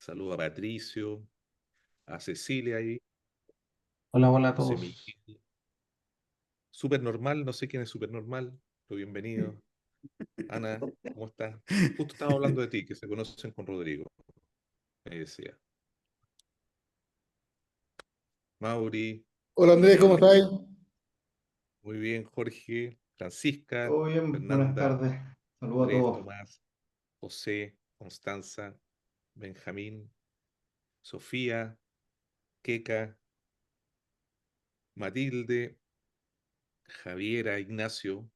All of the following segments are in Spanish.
Saludo a Patricio, a Cecilia ahí, Hola, hola a José todos. Miguel. Super normal, no sé quién es super normal, pero bienvenido. Ana, ¿cómo estás? Justo estaba hablando de ti, que se conocen con Rodrigo, me decía. Mauri, Hola Andrés, ¿cómo Daniel, estáis? muy bien, Jorge, Francisca, Todo bien, buenas Fernanda, tardes. Saludos a Andrés, todos. Tomás, José, Constanza, Benjamín, Sofía, Queca, Matilde, Javiera, Ignacio,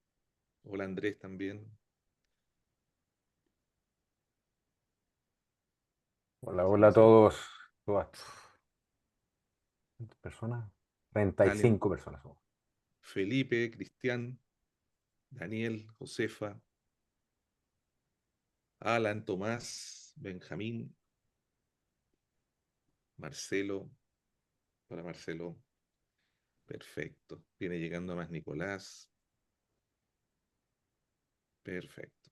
hola Andrés también, Hola, hola a todos. Todas. ¿Cuántas personas? Daniel, 35 personas somos. Felipe, Cristian, Daniel, Josefa, Alan, Tomás, Benjamín, Marcelo, para Marcelo, perfecto. Viene llegando más Nicolás, perfecto.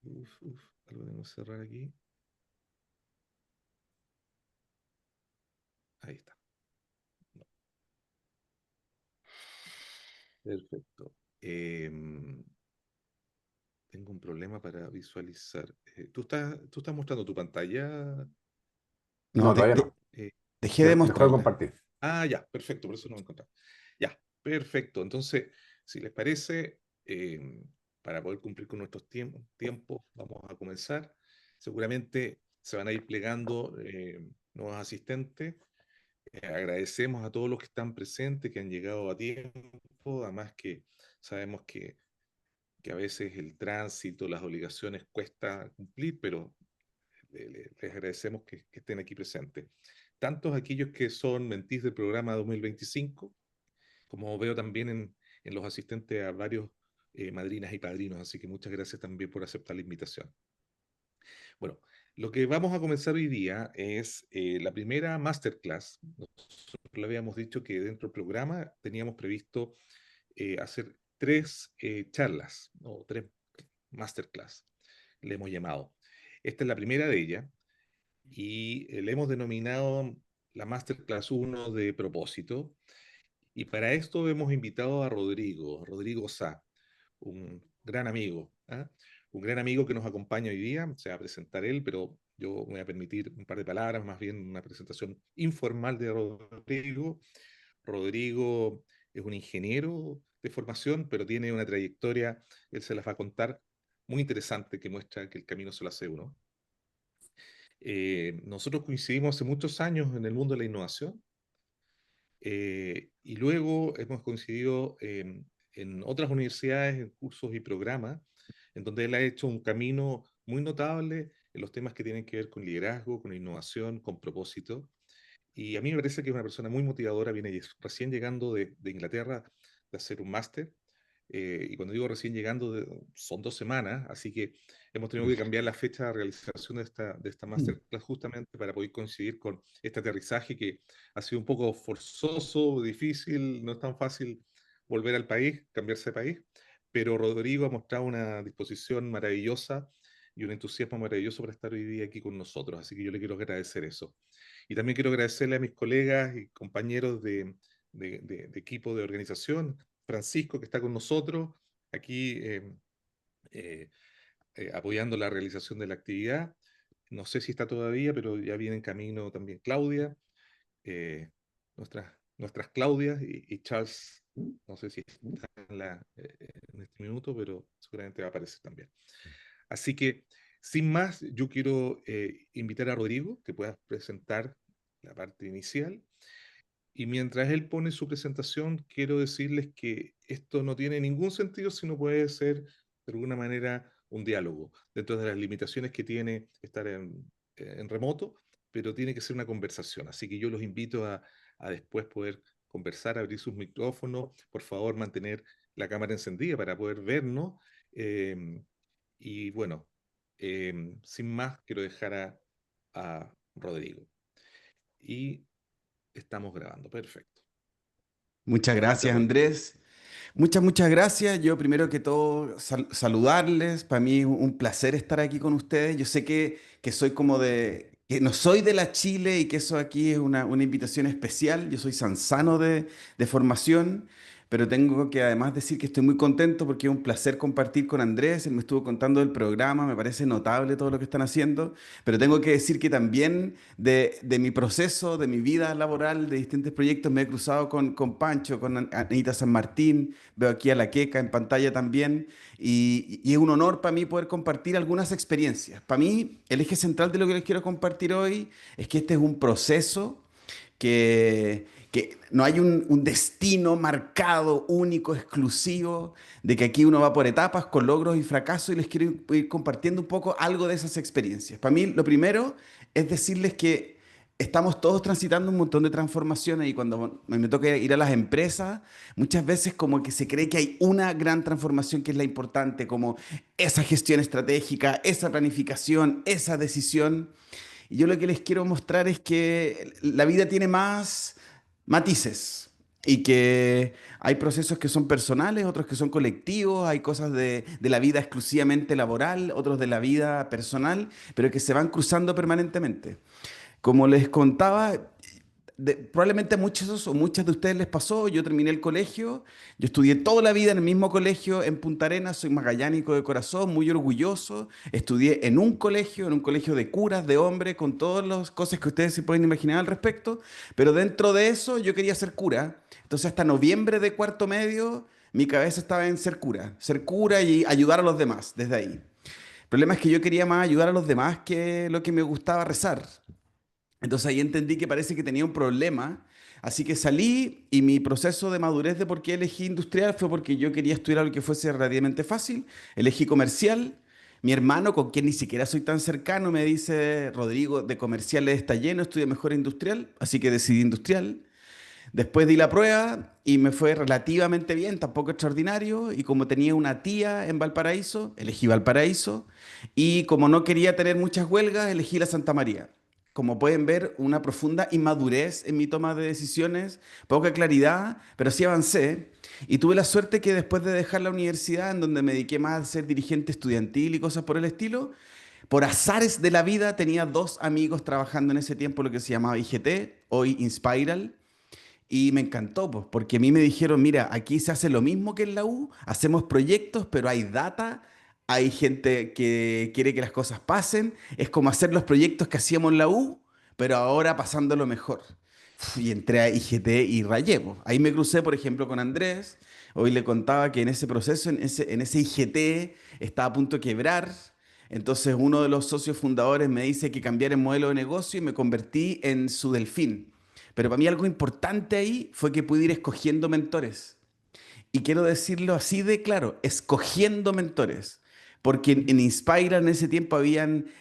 Algo tengo que cerrar aquí. Ahí está. No, perfecto. Tengo un problema para visualizar. ¿Tú estás mostrando tu pantalla? No, No, todavía no. Eh, dejé de Dejó de mostrarla. compartir. ya, perfecto, por eso no me encontraba. Ya, perfecto. Entonces, si les parece, para poder cumplir con nuestros tiempos, vamos a comenzar. Seguramente se van a ir plegando nuevos asistentes. Agradecemos a todos los que están presentes, que han llegado a tiempo, además que sabemos que a veces el tránsito, las obligaciones cuesta cumplir, pero les agradecemos que estén aquí presentes. Tantos aquellos que son mentis del programa 2025, como veo también en los asistentes a varios madrinas y padrinos, así que muchas gracias también por aceptar la invitación. Bueno, lo que vamos a comenzar hoy día es la primera masterclass. Nosotros le habíamos dicho que dentro del programa teníamos previsto hacer tres charlas o tres masterclass, le hemos llamado. Esta es la primera de ellas y le hemos denominado la Masterclass 1 de propósito. Y para esto hemos invitado a Rodrigo Sá, un gran amigo, ¿ah? Un gran amigo que nos acompaña hoy día. Se va a presentar él, pero yo voy a permitir un par de palabras, más bien una presentación informal de Rodrigo. Rodrigo es un ingeniero de formación, pero tiene una trayectoria, él se las va a contar, muy interesante que muestra que el camino se lo hace uno. Nosotros coincidimos hace muchos años en el mundo de la innovación y luego hemos coincidido en otras universidades, en cursos y programas, en donde él ha hecho un camino muy notable en los temas que tienen que ver con liderazgo, con innovación, con propósito. Y a mí me parece que es una persona muy motivadora, viene recién llegando de Inglaterra de hacer un máster. Y cuando digo recién llegando, son 2 semanas, así que hemos tenido que cambiar la fecha de realización de esta masterclass justamente para poder coincidir con este aterrizaje que ha sido un poco forzoso, difícil, no es tan fácil volver al país, cambiarse de país, pero Rodrigo ha mostrado una disposición maravillosa y un entusiasmo maravilloso para estar hoy día aquí con nosotros, así que yo le quiero agradecer eso. Y también quiero agradecerle a mis colegas y compañeros de equipo de organización, Francisco, que está con nosotros aquí eh, apoyando la realización de la actividad. No sé si está todavía, pero ya viene en camino también Claudia, nuestras Claudias y Charles, no sé si está en este minuto, pero seguramente va a aparecer también. Así que, sin más, yo quiero invitar a Rodrigo que pueda presentar la parte inicial. Y mientras él pone su presentación, quiero decirles que esto no tiene ningún sentido si no puede ser de alguna manera un diálogo, dentro de las limitaciones que tiene estar en remoto, pero tiene que ser una conversación. Así que yo los invito a después poder conversar, abrir sus micrófonos, por favor mantener la cámara encendida para poder vernos. eh, y bueno, sin más, quiero dejar a Rodrigo. Y estamos grabando, perfecto. Muchas Adelante, gracias Rodrigo. Andrés. Muchas gracias. Yo primero que todo saludarles. Para mí es un placer estar aquí con ustedes. Yo sé que soy como que no soy de la Chile y que eso aquí es una invitación especial. Yo soy sansano de formación, pero tengo que además decir que estoy muy contento porque es un placer compartir con Andrés. Él me estuvo contando del programa, me parece notable todo lo que están haciendo, pero tengo que decir que también de mi proceso, de mi vida laboral, de distintos proyectos, me he cruzado con Pancho, con Anita San Martín. Veo aquí a la Queca en pantalla también. Y es un honor para mí poder compartir algunas experiencias. Para mí, el eje central de lo que les quiero compartir hoy es que este es un proceso que no hay un destino marcado, único, exclusivo, de que aquí uno va por etapas, con logros y fracasos, y les quiero ir compartiendo un poco algo de esas experiencias. Para mí, lo primero es decirles que estamos todos transitando un montón de transformaciones y cuando me toca ir a las empresas, muchas veces como que se cree que hay una gran transformación que es la importante, como esa gestión estratégica, esa planificación, esa decisión. Y yo lo que les quiero mostrar es que la vida tiene más matices y que hay procesos que son personales, otros que son colectivos, hay cosas de la vida exclusivamente laboral, otros de la vida personal, pero que se van cruzando permanentemente. Como les contaba, probablemente a muchos o muchas de ustedes les pasó, yo terminé el colegio, yo estudié toda la vida en el mismo colegio en Punta Arenas, soy magallánico de corazón, muy orgulloso, estudié en un colegio de curas, de hombres, con todas las cosas que ustedes se pueden imaginar al respecto, pero dentro de eso yo quería ser cura, entonces hasta noviembre de cuarto medio mi cabeza estaba en ser cura y ayudar a los demás, desde ahí. El problema es que yo quería más ayudar a los demás que lo que me gustaba rezar. Entonces ahí entendí que parece que tenía un problema, así que salí y mi proceso de madurez de por qué elegí industrial fue porque yo quería estudiar algo que fuese relativamente fácil, elegí comercial. Mi hermano, con quien ni siquiera soy tan cercano, me dice, Rodrigo, de comerciales está lleno, estudia mejor industrial, así que decidí industrial. Después di la prueba y me fue relativamente bien, tampoco extraordinario. Y como tenía una tía en Valparaíso, elegí Valparaíso. Y como no quería tener muchas huelgas, elegí la Santa María. Como pueden ver, una profunda inmadurez en mi toma de decisiones, poca claridad, pero sí avancé. Y tuve la suerte que después de dejar la universidad, en donde me dediqué más a ser dirigente estudiantil y cosas por el estilo, por azares de la vida tenía dos amigos trabajando en ese tiempo lo que se llamaba IGT, hoy Inspiral. Y me encantó, pues, porque a mí me dijeron, mira, aquí se hace lo mismo que en la U, hacemos proyectos, pero hay data, hay gente que quiere que las cosas pasen, es como hacer los proyectos que hacíamos en la U, pero ahora pasándolo mejor. Y entré a IGT y rayé, pues. Ahí me crucé, por ejemplo, con Andrés, hoy le contaba que en ese proceso, en ese IGT, estaba a punto de quebrar. Entonces uno de los socios fundadores me dice que cambiara el modelo de negocio y me convertí en su delfín. Pero para mí algo importante ahí fue que pude ir escogiendo mentores. Y quiero decirlo así de claro, escogiendo mentores. Porque en Inspira en ese tiempo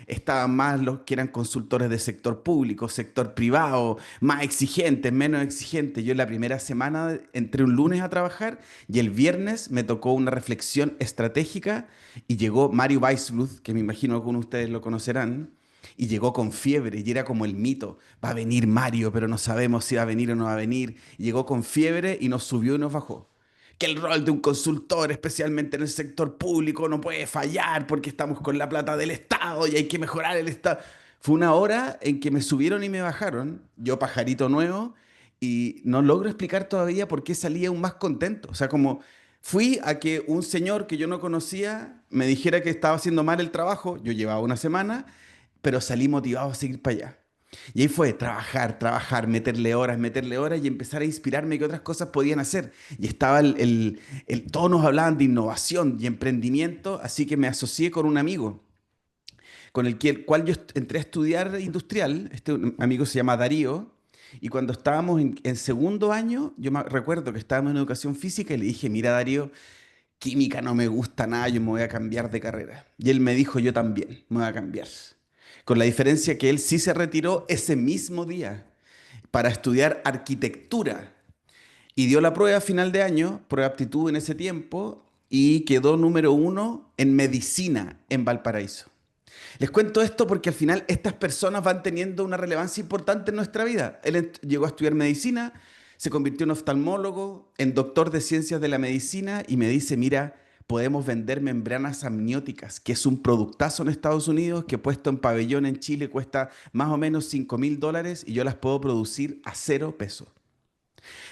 estaban más los que eran consultores de sector público, sector privado, más exigentes, menos exigentes. Yo en la primera semana entré un lunes a trabajar y el viernes me tocó una reflexión estratégica y llegó Mario Weissbluth, que me imagino que algunos de ustedes lo conocerán, y llegó con fiebre y era como el mito, va a venir Mario, pero no sabemos si va a venir o no va a venir. Y llegó con fiebre y nos subió y nos bajó. Que el rol de un consultor, especialmente en el sector público, no puede fallar porque estamos con la plata del Estado y hay que mejorar el Estado. Fue una hora en que me subieron y me bajaron, yo pajarito nuevo, y no logro explicar todavía por qué salí aún más contento. O sea, como fui a que un señor que yo no conocía me dijera que estaba haciendo mal el trabajo, yo llevaba una semana, pero salí motivado a seguir para allá. Y ahí fue trabajar, meterle horas y empezar a inspirarme que otras cosas podían hacer. Y estaba todos nos hablaban de innovación y emprendimiento, así que me asocié con un amigo con el cual yo entré a estudiar industrial. Un amigo se llama Darío. Y cuando estábamos en segundo año, yo me recuerdo que estábamos en educación física y le dije, mira Darío, química no me gusta nada, yo me voy a cambiar de carrera. Y él me dijo, yo también, me voy a cambiar. Con la diferencia que él sí se retiró ese mismo día para estudiar arquitectura y dio la prueba a final de año, prueba de aptitud en ese tiempo, y quedó número uno en medicina en Valparaíso. Les cuento esto porque al final estas personas van teniendo una relevancia importante en nuestra vida. Él llegó a estudiar medicina, se convirtió en oftalmólogo, en doctor de ciencias de la medicina y me dice, mira, podemos vender membranas amnióticas, que es un productazo en Estados Unidos que puesto en pabellón en Chile cuesta más o menos $5.000 y yo las puedo producir a 0 pesos.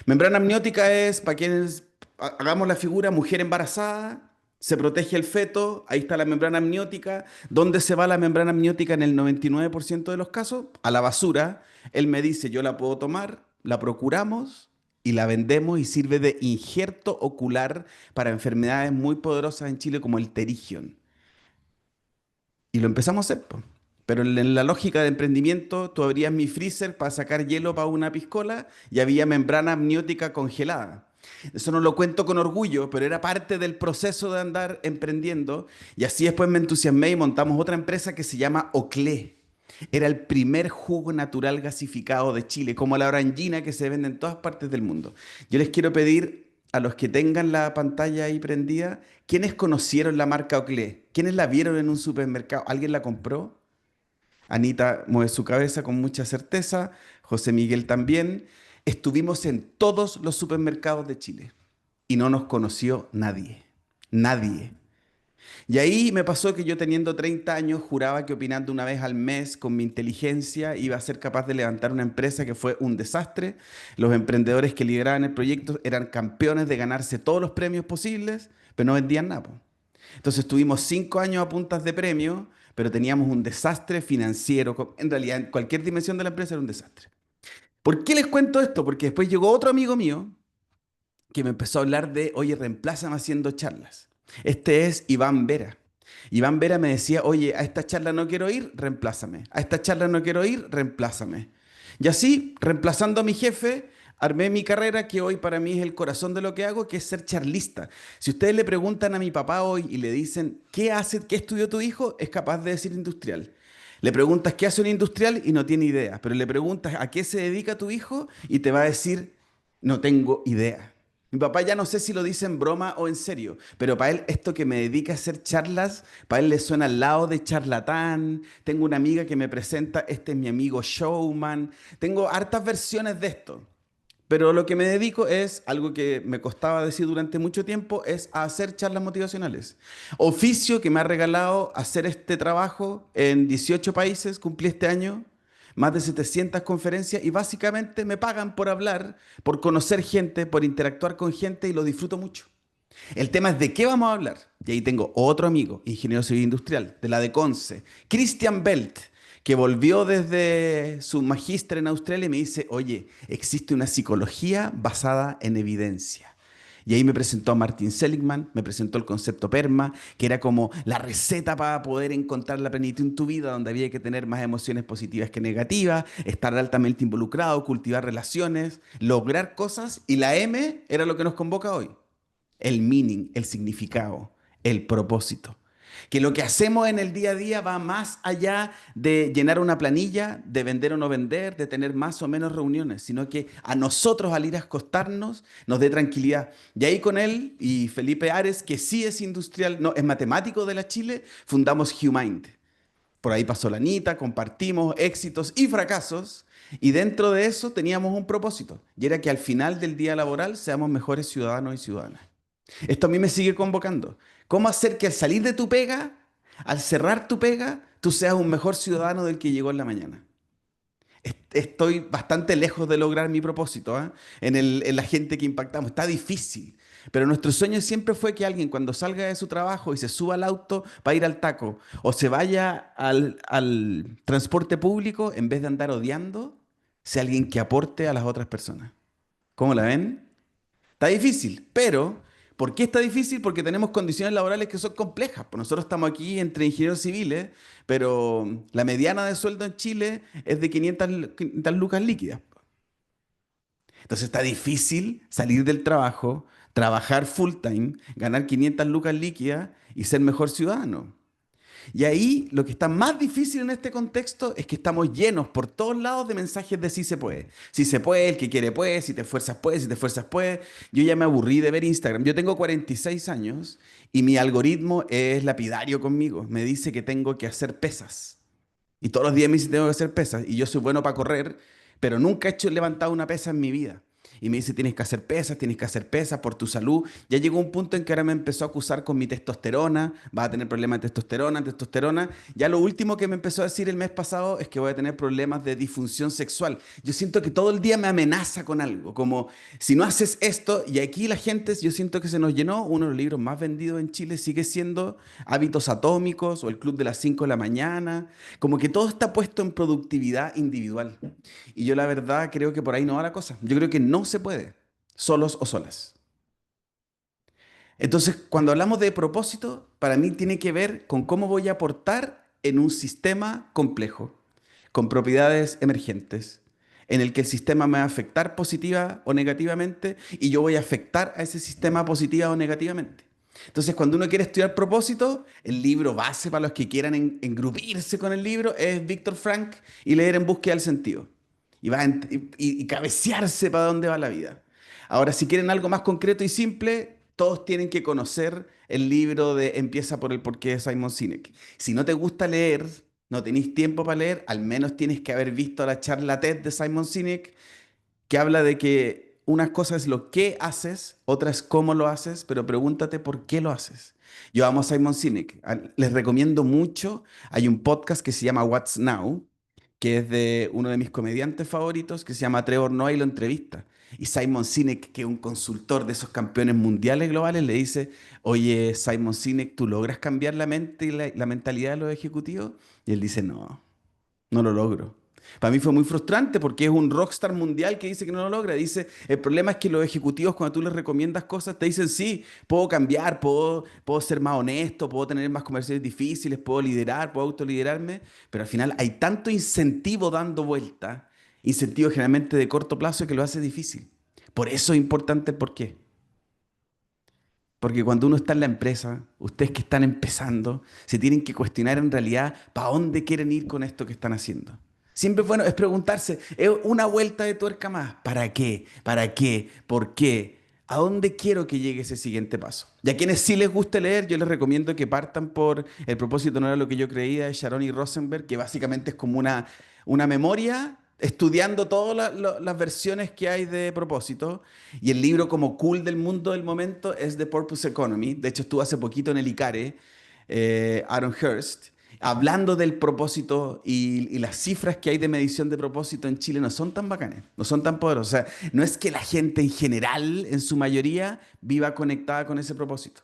Membrana amniótica es, para quienes hagamos la figura, mujer embarazada, se protege el feto, ahí está la membrana amniótica. ¿Dónde se va la membrana amniótica en el 99% de los casos? A la basura. Él me dice, yo la puedo tomar, la procuramos y la vendemos y sirve de injerto ocular para enfermedades muy poderosas en Chile como el pterigion. Y lo empezamos a hacer, po. Pero en la lógica de emprendimiento, tú abrías mi freezer para sacar hielo para una piscola y había membrana amniótica congelada. Eso no lo cuento con orgullo, pero era parte del proceso de andar emprendiendo. Y así después me entusiasmé y montamos otra empresa que se llama Oclé. Era el primer jugo natural gasificado de Chile, como la orangina que se vende en todas partes del mundo. Yo les quiero pedir a los que tengan la pantalla ahí prendida, ¿quiénes conocieron la marca Oclé? ¿Quiénes la vieron en un supermercado? ¿Alguien la compró? Anita mueve su cabeza con mucha certeza, José Miguel también. Estuvimos en todos los supermercados de Chile y no nos conoció nadie, nadie. Y ahí me pasó que yo teniendo 30 años juraba que opinando una vez al mes con mi inteligencia iba a ser capaz de levantar una empresa que fue un desastre. Los emprendedores que lideraban el proyecto eran campeones de ganarse todos los premios posibles, pero no vendían nada, po. Entonces tuvimos 5 años a puntas de premio, pero teníamos un desastre financiero. En realidad, en cualquier dimensión de la empresa era un desastre. ¿Por qué les cuento esto? Porque después llegó otro amigo mío que me empezó a hablar de, oye, reemplázame haciendo charlas. Este es Iván Vera. Iván Vera me decía, oye, a esta charla no quiero ir, reemplázame. A esta charla no quiero ir, reemplázame. Y así, reemplazando a mi jefe, armé mi carrera, que hoy para mí es el corazón de lo que hago, que es ser charlista. Si ustedes le preguntan a mi papá hoy y le dicen, ¿qué hace, qué estudió tu hijo? Es capaz de decir industrial. Le preguntas, ¿qué hace un industrial? Y no tiene idea. Pero le preguntas, ¿a qué se dedica tu hijo? Y te va a decir, no tengo idea. Mi papá ya no sé si lo dice en broma o en serio, pero para él esto que me dedica a hacer charlas, para él le suena al lado de charlatán. Tengo una amiga que me presenta, este es mi amigo showman. Tengo hartas versiones de esto. Pero lo que me dedico es, algo que me costaba decir durante mucho tiempo, es a hacer charlas motivacionales. Oficio que me ha regalado hacer este trabajo en 18 países, cumplí este año, más de 700 conferencias y básicamente me pagan por hablar, por conocer gente, por interactuar con gente y lo disfruto mucho. El tema es de qué vamos a hablar. Y ahí tengo otro amigo, ingeniero civil industrial, de la de Conce, Christian Belt, que volvió desde su magíster en Australia y me dice, oye, existe una psicología basada en evidencia. Y ahí me presentó a Martin Seligman, me presentó el concepto PERMA, que era como la receta para poder encontrar la plenitud en tu vida, donde había que tener más emociones positivas que negativas, estar altamente involucrado, cultivar relaciones, lograr cosas. Y la M era lo que nos convoca hoy. El meaning, el significado, el propósito. Que lo que hacemos en el día a día va más allá de llenar una planilla, de vender o no vender, de tener más o menos reuniones, sino que a nosotros al ir a acostarnos nos dé tranquilidad. Y ahí con él y Felipe Ares, que sí es industrial, no, es matemático de la Chile, fundamos HuMind. Por ahí pasó la Anita, compartimos éxitos y fracasos, y dentro de eso teníamos un propósito, y era que al final del día laboral seamos mejores ciudadanos y ciudadanas. Esto a mí me sigue convocando. ¿Cómo hacer que al salir de tu pega, al cerrar tu pega, tú seas un mejor ciudadano del que llegó en la mañana? Estoy bastante lejos de lograr mi propósito, ¿eh? En la gente que impactamos. Está difícil. Pero nuestro sueño siempre fue que alguien cuando salga de su trabajo y se suba al auto para ir al taco o se vaya al transporte público, en vez de andar odiando, sea alguien que aporte a las otras personas. ¿Cómo la ven? Está difícil, pero ¿por qué está difícil? Porque tenemos condiciones laborales que son complejas. Pues nosotros estamos aquí entre ingenieros civiles, pero la mediana de sueldo en Chile es de 500 lucas líquidas. Entonces está difícil salir del trabajo, trabajar full time, ganar 500 lucas líquidas y ser mejor ciudadano. Y ahí lo que está más difícil en este contexto es que estamos llenos por todos lados de mensajes de sí se puede. Si se puede, el que quiere puede, si te esfuerzas puede, si te esfuerzas puede. Yo ya me aburrí de ver Instagram. Yo tengo 46 años y mi algoritmo es lapidario conmigo. Me dice que tengo que hacer pesas. Y todos los días me dice que tengo que hacer pesas. Y yo soy bueno para correr, pero nunca he levantado una pesa en mi vida. y me dice, tienes que hacer pesas por tu salud. Ya llegó un punto en que ahora me empezó a acusar con mi testosterona, vas a tener problemas de testosterona. Ya lo último que me empezó a decir el mes pasado es que voy a tener problemas de disfunción sexual. Yo siento que todo el día me amenaza con algo, como si no haces esto, y aquí la gente, yo siento que se nos llenó, uno de los libros más vendidos en Chile sigue siendo Hábitos Atómicos o El Club de las 5 de la mañana, como que todo está puesto en productividad individual. Y yo la verdad creo que por ahí no va la cosa. Yo creo que no se puede, solos o solas. Entonces, cuando hablamos de propósito, para mí tiene que ver con cómo voy a aportar en un sistema complejo, con propiedades emergentes, en el que el sistema me va a afectar positiva o negativamente y yo voy a afectar a ese sistema positiva o negativamente. Entonces, cuando uno quiere estudiar propósito, el libro base para los que quieran engrupirse con el libro es Víctor Frank y leer En búsqueda del sentido. Y cabecearse para dónde va la vida. Ahora, si quieren algo más concreto y simple, todos tienen que conocer el libro de Empieza por el porqué de Simon Sinek. Si no te gusta leer, no tenéis tiempo para leer, al menos tienes que haber visto la charla TED de Simon Sinek, que habla de que una cosa es lo que haces, otra es cómo lo haces, pero pregúntate por qué lo haces. Yo amo a Simon Sinek. Les recomiendo mucho. Hay un podcast que se llama What's Now, que es de uno de mis comediantes favoritos, que se llama Trevor Noah y lo entrevista. Y Simon Sinek, que es un consultor de esos campeones mundiales globales, le dice, oye, Simon Sinek, ¿tú logras cambiar la mente y la mentalidad de los ejecutivos? Y él dice, no, no lo logro. Para mí fue muy frustrante porque es un rockstar mundial que dice que no lo logra. Dice, el problema es que los ejecutivos cuando tú les recomiendas cosas te dicen, sí, puedo cambiar, puedo ser más honesto, puedo tener más conversaciones difíciles, puedo liderar, puedo autoliderarme, pero al final hay tanto incentivo dando vuelta, incentivo generalmente de corto plazo que lo hace difícil. Por eso es importante el porqué. Porque cuando uno está en la empresa, ustedes que están empezando, se tienen que cuestionar en realidad para dónde quieren ir con esto que están haciendo. Siempre es bueno es preguntarse, es una vuelta de tuerca más. ¿Para qué? ¿Para qué? ¿Por qué? ¿A dónde quiero que llegue ese siguiente paso? Y a quienes sí les guste leer, yo les recomiendo que partan por El propósito no era lo que yo creía de Sharon y Rosenberg, que básicamente es como una memoria estudiando todas las versiones que hay de propósito. Y el libro como cool del mundo del momento es The Purpose Economy. De hecho, estuvo hace poquito en el ICARE, Aaron Hurst, hablando del propósito y las cifras que hay de medición de propósito en Chile no son tan bacanes, no son tan poderosas. O sea, no es que la gente en general, en su mayoría, viva conectada con ese propósito.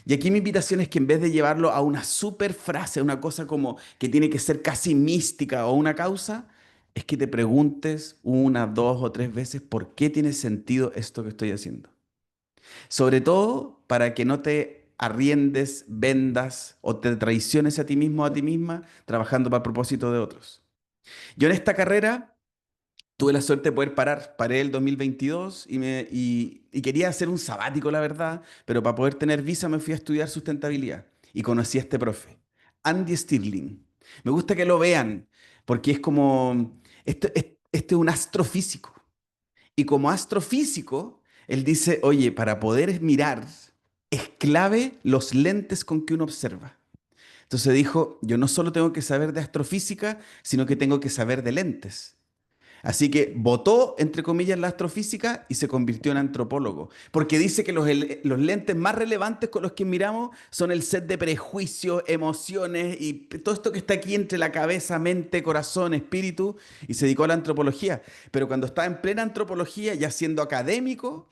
Y aquí mi invitación es que en vez de llevarlo a una super frase, a una cosa como que tiene que ser casi mística o una causa, es que te preguntes una, dos o tres veces por qué tiene sentido esto que estoy haciendo. Sobre todo para que no te arriendes, vendas o te traiciones a ti mismo o a ti misma trabajando para el propósito de otros. Yo en esta carrera tuve la suerte de poder parar. Paré el 2022 y quería hacer un sabático, la verdad, pero para poder tener visa me fui a estudiar sustentabilidad y conocí a este profe, Andy Stirling. Me gusta que lo vean porque es como, este es un astrofísico. Y como astrofísico, él dice, oye, para poder mirar es clave los lentes con que uno observa. Entonces dijo, yo no solo tengo que saber de astrofísica, sino que tengo que saber de lentes. Así que votó, entre comillas, la astrofísica y se convirtió en antropólogo, porque dice que los lentes más relevantes con los que miramos son el set de prejuicios, emociones y todo esto que está aquí entre la cabeza, mente, corazón, espíritu, y se dedicó a la antropología. Pero cuando estaba en plena antropología, ya siendo académico,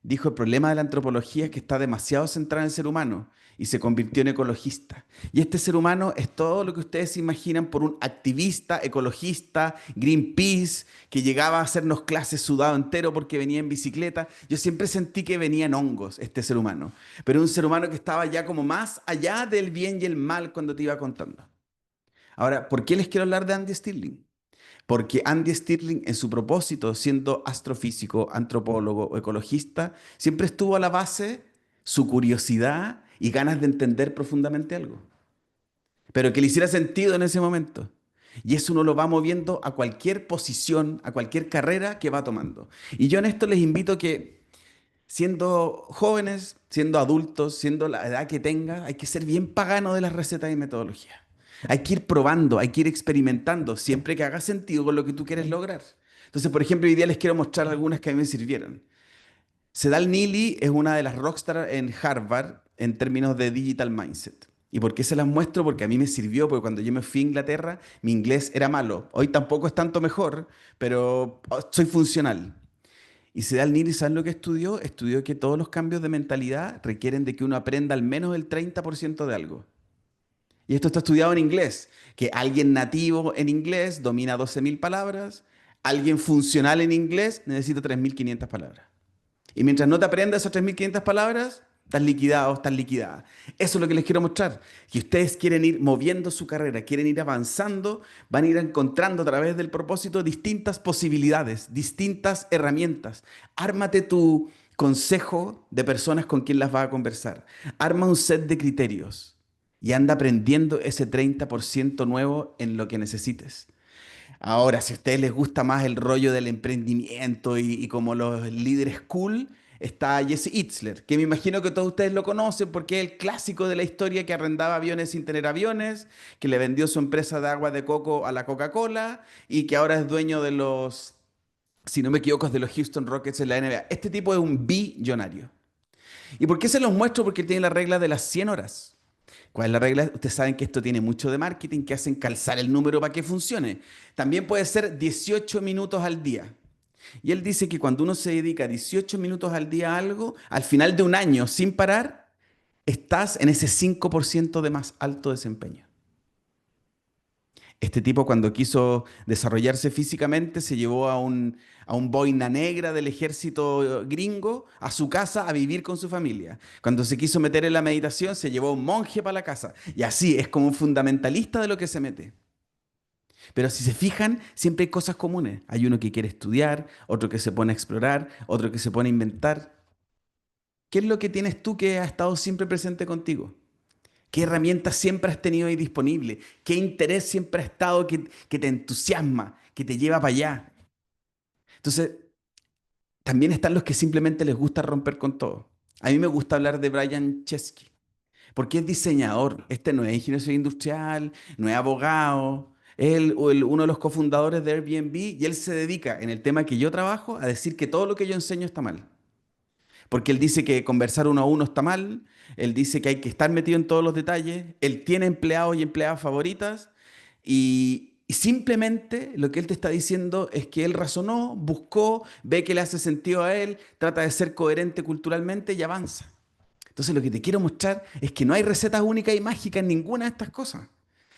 dijo, el problema de la antropología es que está demasiado centrada en el ser humano y se convirtió en ecologista. Y este ser humano es todo lo que ustedes se imaginan por un activista, ecologista, Greenpeace, que llegaba a hacernos clases sudado entero porque venía en bicicleta. Yo siempre sentí que venía en hongos este ser humano, pero un ser humano que estaba ya como más allá del bien y el mal cuando te iba contando. Ahora, ¿por qué les quiero hablar de Andy Stirling? Porque Andy Stirling, en su propósito, siendo astrofísico, antropólogo o ecologista, siempre estuvo a la base su curiosidad y ganas de entender profundamente algo, pero que le hiciera sentido en ese momento. Y eso uno lo va moviendo a cualquier posición, a cualquier carrera que va tomando. Y yo en esto les invito a que, siendo jóvenes, siendo adultos, siendo la edad que tenga, hay que ser bien pagano de las recetas y metodologías. Hay que ir probando, hay que ir experimentando, siempre que haga sentido con lo que tú quieres lograr. Entonces, por ejemplo, hoy día les quiero mostrar algunas que a mí me sirvieron. Sedal Neely es una de las rockstars en Harvard en términos de digital mindset. ¿Y por qué se las muestro? Porque a mí me sirvió, porque cuando yo me fui a Inglaterra, mi inglés era malo. Hoy tampoco es tanto mejor, pero soy funcional. Y Sedal Neely, ¿sabes lo que estudió? Estudió que todos los cambios de mentalidad requieren de que uno aprenda al menos el 30% de algo. Y esto está estudiado en inglés, que alguien nativo en inglés domina 12.000 palabras, alguien funcional en inglés necesita 3.500 palabras. Y mientras no te aprendas esas 3.500 palabras, estás liquidado, estás liquidada. Eso es lo que les quiero mostrar. Que ustedes quieren ir moviendo su carrera, quieren ir avanzando, van a ir encontrando a través del propósito distintas posibilidades, distintas herramientas. Ármate tu consejo de personas con quien las vas a conversar. Arma un set de criterios y anda aprendiendo ese 30% nuevo en lo que necesites. Ahora, si a ustedes les gusta más el rollo del emprendimiento y como los líderes cool, está Jesse Itzler, que me imagino que todos ustedes lo conocen porque es el clásico de la historia que arrendaba aviones sin tener aviones, que le vendió su empresa de agua de coco a la Coca-Cola y que ahora es dueño de los, si no me equivoco, es de los Houston Rockets en la NBA. Este tipo es un billonario. ¿Y por qué se los muestro? Porque tiene la regla de las 100 horas. ¿Cuál es la regla? Ustedes saben que esto tiene mucho de marketing, que hacen calzar el número para que funcione. También puede ser 18 minutos al día. Y él dice que cuando uno se dedica 18 minutos al día a algo, al final de un año sin parar, estás en ese 5% de más alto desempeño. Este tipo cuando quiso desarrollarse físicamente se llevó a un boina negra del ejército gringo a su casa a vivir con su familia. Cuando se quiso meter en la meditación se llevó a un monje para la casa. Y así es como un fundamentalista de lo que se mete. Pero si se fijan, siempre hay cosas comunes. Hay uno que quiere estudiar, otro que se pone a explorar, otro que se pone a inventar. ¿Qué es lo que tienes tú que ha estado siempre presente contigo? ¿Qué herramientas siempre has tenido ahí disponible? ¿Qué interés siempre ha estado que te entusiasma, que te lleva para allá? Entonces, también están los que simplemente les gusta romper con todo. A mí me gusta hablar de Brian Chesky, porque es diseñador. Este no es ingeniero industrial, no es abogado. Uno de los cofundadores de Airbnb y él se dedica, en el tema que yo trabajo, a decir que todo lo que yo enseño está mal. Porque él dice que conversar uno a uno está mal, él dice que hay que estar metido en todos los detalles, él tiene empleados y empleadas favoritas y simplemente lo que él te está diciendo es que él razonó, buscó, ve que le hace sentido a él, trata de ser coherente culturalmente y avanza. Entonces lo que te quiero mostrar es que no hay recetas únicas y mágicas en ninguna de estas cosas,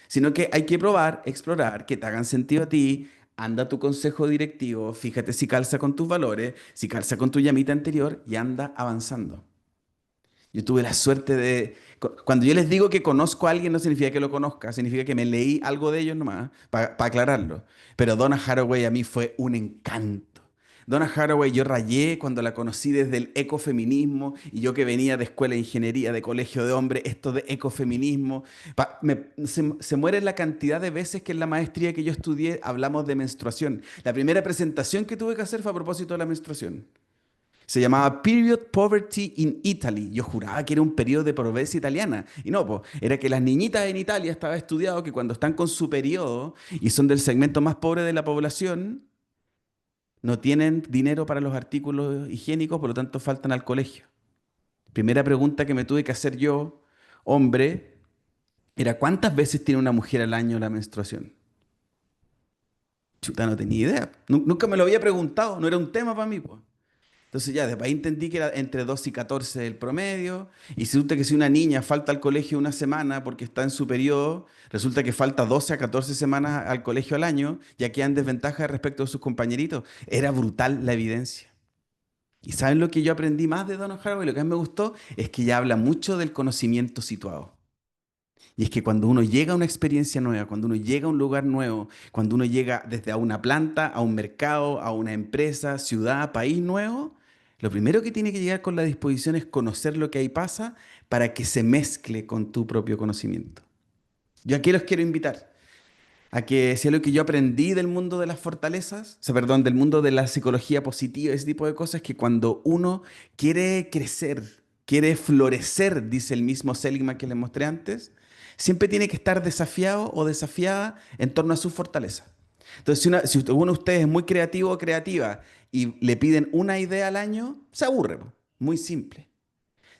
sino que hay que probar, explorar, que te hagan sentido a ti. Anda a tu consejo directivo, fíjate si calza con tus valores, si calza con tu llamita anterior y anda avanzando. Yo tuve la suerte de... Cuando yo les digo que conozco a alguien, no significa que lo conozca, significa que me leí algo de ellos nomás, para aclararlo. Pero Donna Haraway a mí fue un encanto. Donna Haraway yo rayé cuando la conocí desde el ecofeminismo y yo que venía de escuela de ingeniería, de colegio de hombres, esto de ecofeminismo. Se muere la cantidad de veces que en la maestría que yo estudié hablamos de menstruación. La primera presentación que tuve que hacer fue a propósito de la menstruación. Se llamaba Period Poverty in Italy. Yo juraba que era un periodo de pobreza italiana. Y no, pues, era que las niñitas en Italia estaba estudiado que cuando están con su periodo y son del segmento más pobre de la población, no tienen dinero para los artículos higiénicos, por lo tanto faltan al colegio. Primera pregunta que me tuve que hacer yo, hombre, era ¿cuántas veces tiene una mujer al año la menstruación? Chuta, no tenía idea. Nunca me lo había preguntado, no era un tema para mí, pues. Entonces ya, después ahí entendí que era entre 2 y 14 el promedio, y resulta que si una niña falta al colegio una semana porque está en su periodo, resulta que falta 12 a 14 semanas al colegio al año, ya queda en desventaja respecto a sus compañeritos. Era brutal la evidencia. ¿Y saben lo que yo aprendí más de Donald Haraway? Lo que más me gustó es que ella habla mucho del conocimiento situado. Y es que cuando uno llega a una experiencia nueva, cuando uno llega a un lugar nuevo, cuando uno llega desde a una planta, a un mercado, a una empresa, ciudad, país nuevo, lo primero que tiene que llegar con la disposición es conocer lo que ahí pasa para que se mezcle con tu propio conocimiento. Yo aquí los quiero invitar a que si algo que yo aprendí del mundo de las fortalezas, o sea, perdón, del mundo de la psicología positiva, ese tipo de cosas, que cuando uno quiere crecer, quiere florecer, dice el mismo Seligman que les mostré antes, siempre tiene que estar desafiado o desafiada en torno a su fortaleza. Entonces, si uno de ustedes es muy creativo o creativa y le piden una idea al año, se aburre, po. Muy simple.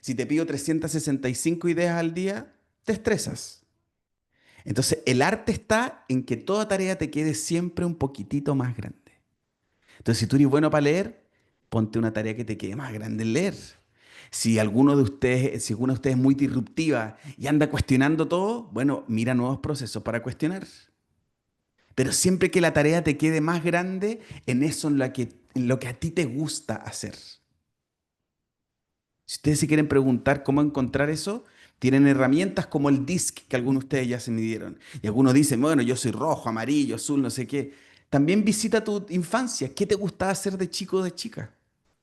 Si te pido 365 ideas al día, te estresas. Entonces, el arte está en que toda tarea te quede siempre un poquitito más grande. Entonces, si tú eres bueno para leer, ponte una tarea que te quede más grande en leer. Si alguno de ustedes es muy disruptiva y anda cuestionando todo, bueno, mira nuevos procesos para cuestionar. Pero siempre que la tarea te quede más grande en eso en lo que a ti te gusta hacer. Si ustedes se quieren preguntar cómo encontrar eso, tienen herramientas como el DISC que algunos de ustedes ya se midieron. Y algunos dicen, bueno, yo soy rojo, amarillo, azul, no sé qué. También visita tu infancia. ¿Qué te gustaba hacer de chico o de chica?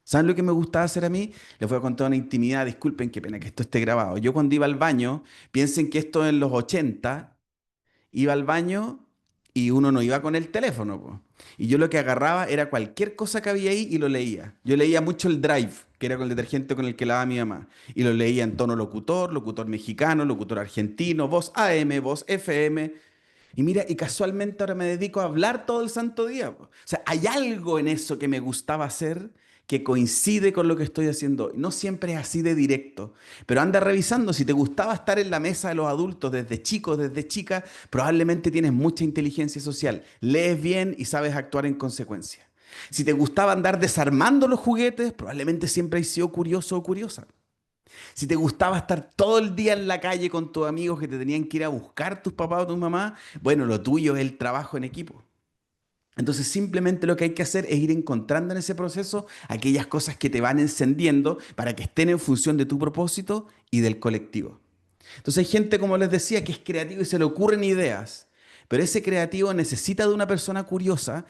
¿Saben lo que me gustaba hacer a mí? Les voy a contar una intimidad, disculpen, qué pena que esto esté grabado. Yo cuando iba al baño, piensen que esto en los 80 iba al baño y uno no iba con el teléfono, po. Y yo lo que agarraba era cualquier cosa que había ahí y lo leía. Yo leía mucho el Drive, que era con el detergente con el que lavaba mi mamá. Y lo leía en tono locutor, locutor mexicano, locutor argentino, voz AM, voz FM. Y mira, y casualmente ahora me dedico a hablar todo el santo día, po. O sea, hay algo en eso que me gustaba hacer que coincide con lo que estoy haciendo. No siempre es así de directo, pero anda revisando. Si te gustaba estar en la mesa de los adultos desde chico, desde chica, probablemente tienes mucha inteligencia social. Lees bien y sabes actuar en consecuencia. Si te gustaba andar desarmando los juguetes, probablemente siempre has sido curioso o curiosa. Si te gustaba estar todo el día en la calle con tus amigos que te tenían que ir a buscar tus papás o tus mamás, bueno, lo tuyo es el trabajo en equipo. Entonces simplemente lo que hay que hacer es ir encontrando en ese proceso aquellas cosas que te van encendiendo para que estén en función de tu propósito y del colectivo. Entonces hay gente, como les decía, que es creativo y se le ocurren ideas, pero ese creativo necesita de una persona curiosa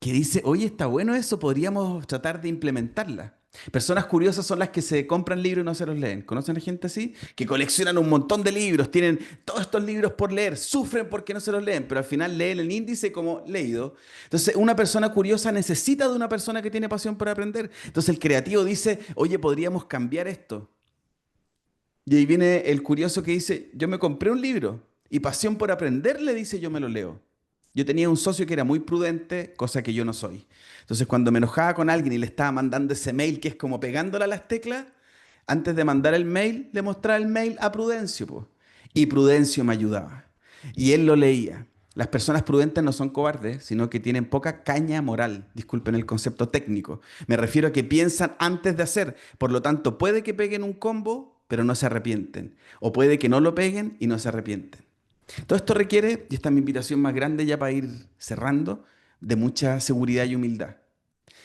que dice, oye, está bueno eso, podríamos tratar de implementarla. Personas curiosas son las que se compran libros y no se los leen. ¿Conocen a gente así? Que coleccionan un montón de libros, tienen todos estos libros por leer, sufren porque no se los leen, pero al final leen el índice como leído. Entonces, una persona curiosa necesita de una persona que tiene pasión por aprender. Entonces, el creativo dice, oye, podríamos cambiar esto. Y ahí viene el curioso que dice, yo me compré un libro y pasión por aprender le dice, yo me lo leo. Yo tenía un socio que era muy prudente, cosa que yo no soy. Entonces, cuando me enojaba con alguien y le estaba mandando ese mail que es como pegándole a las teclas, antes de mandar el mail, le mostraba el mail a Prudencio, po. Y Prudencio me ayudaba. Y él lo leía. Las personas prudentes no son cobardes, sino que tienen poca caña moral. Disculpen el concepto técnico. Me refiero a que piensan antes de hacer. Por lo tanto, puede que peguen un combo, pero no se arrepienten. O puede que no lo peguen y no se arrepienten. Todo esto requiere, y esta es mi invitación más grande ya para ir cerrando, de mucha seguridad y humildad.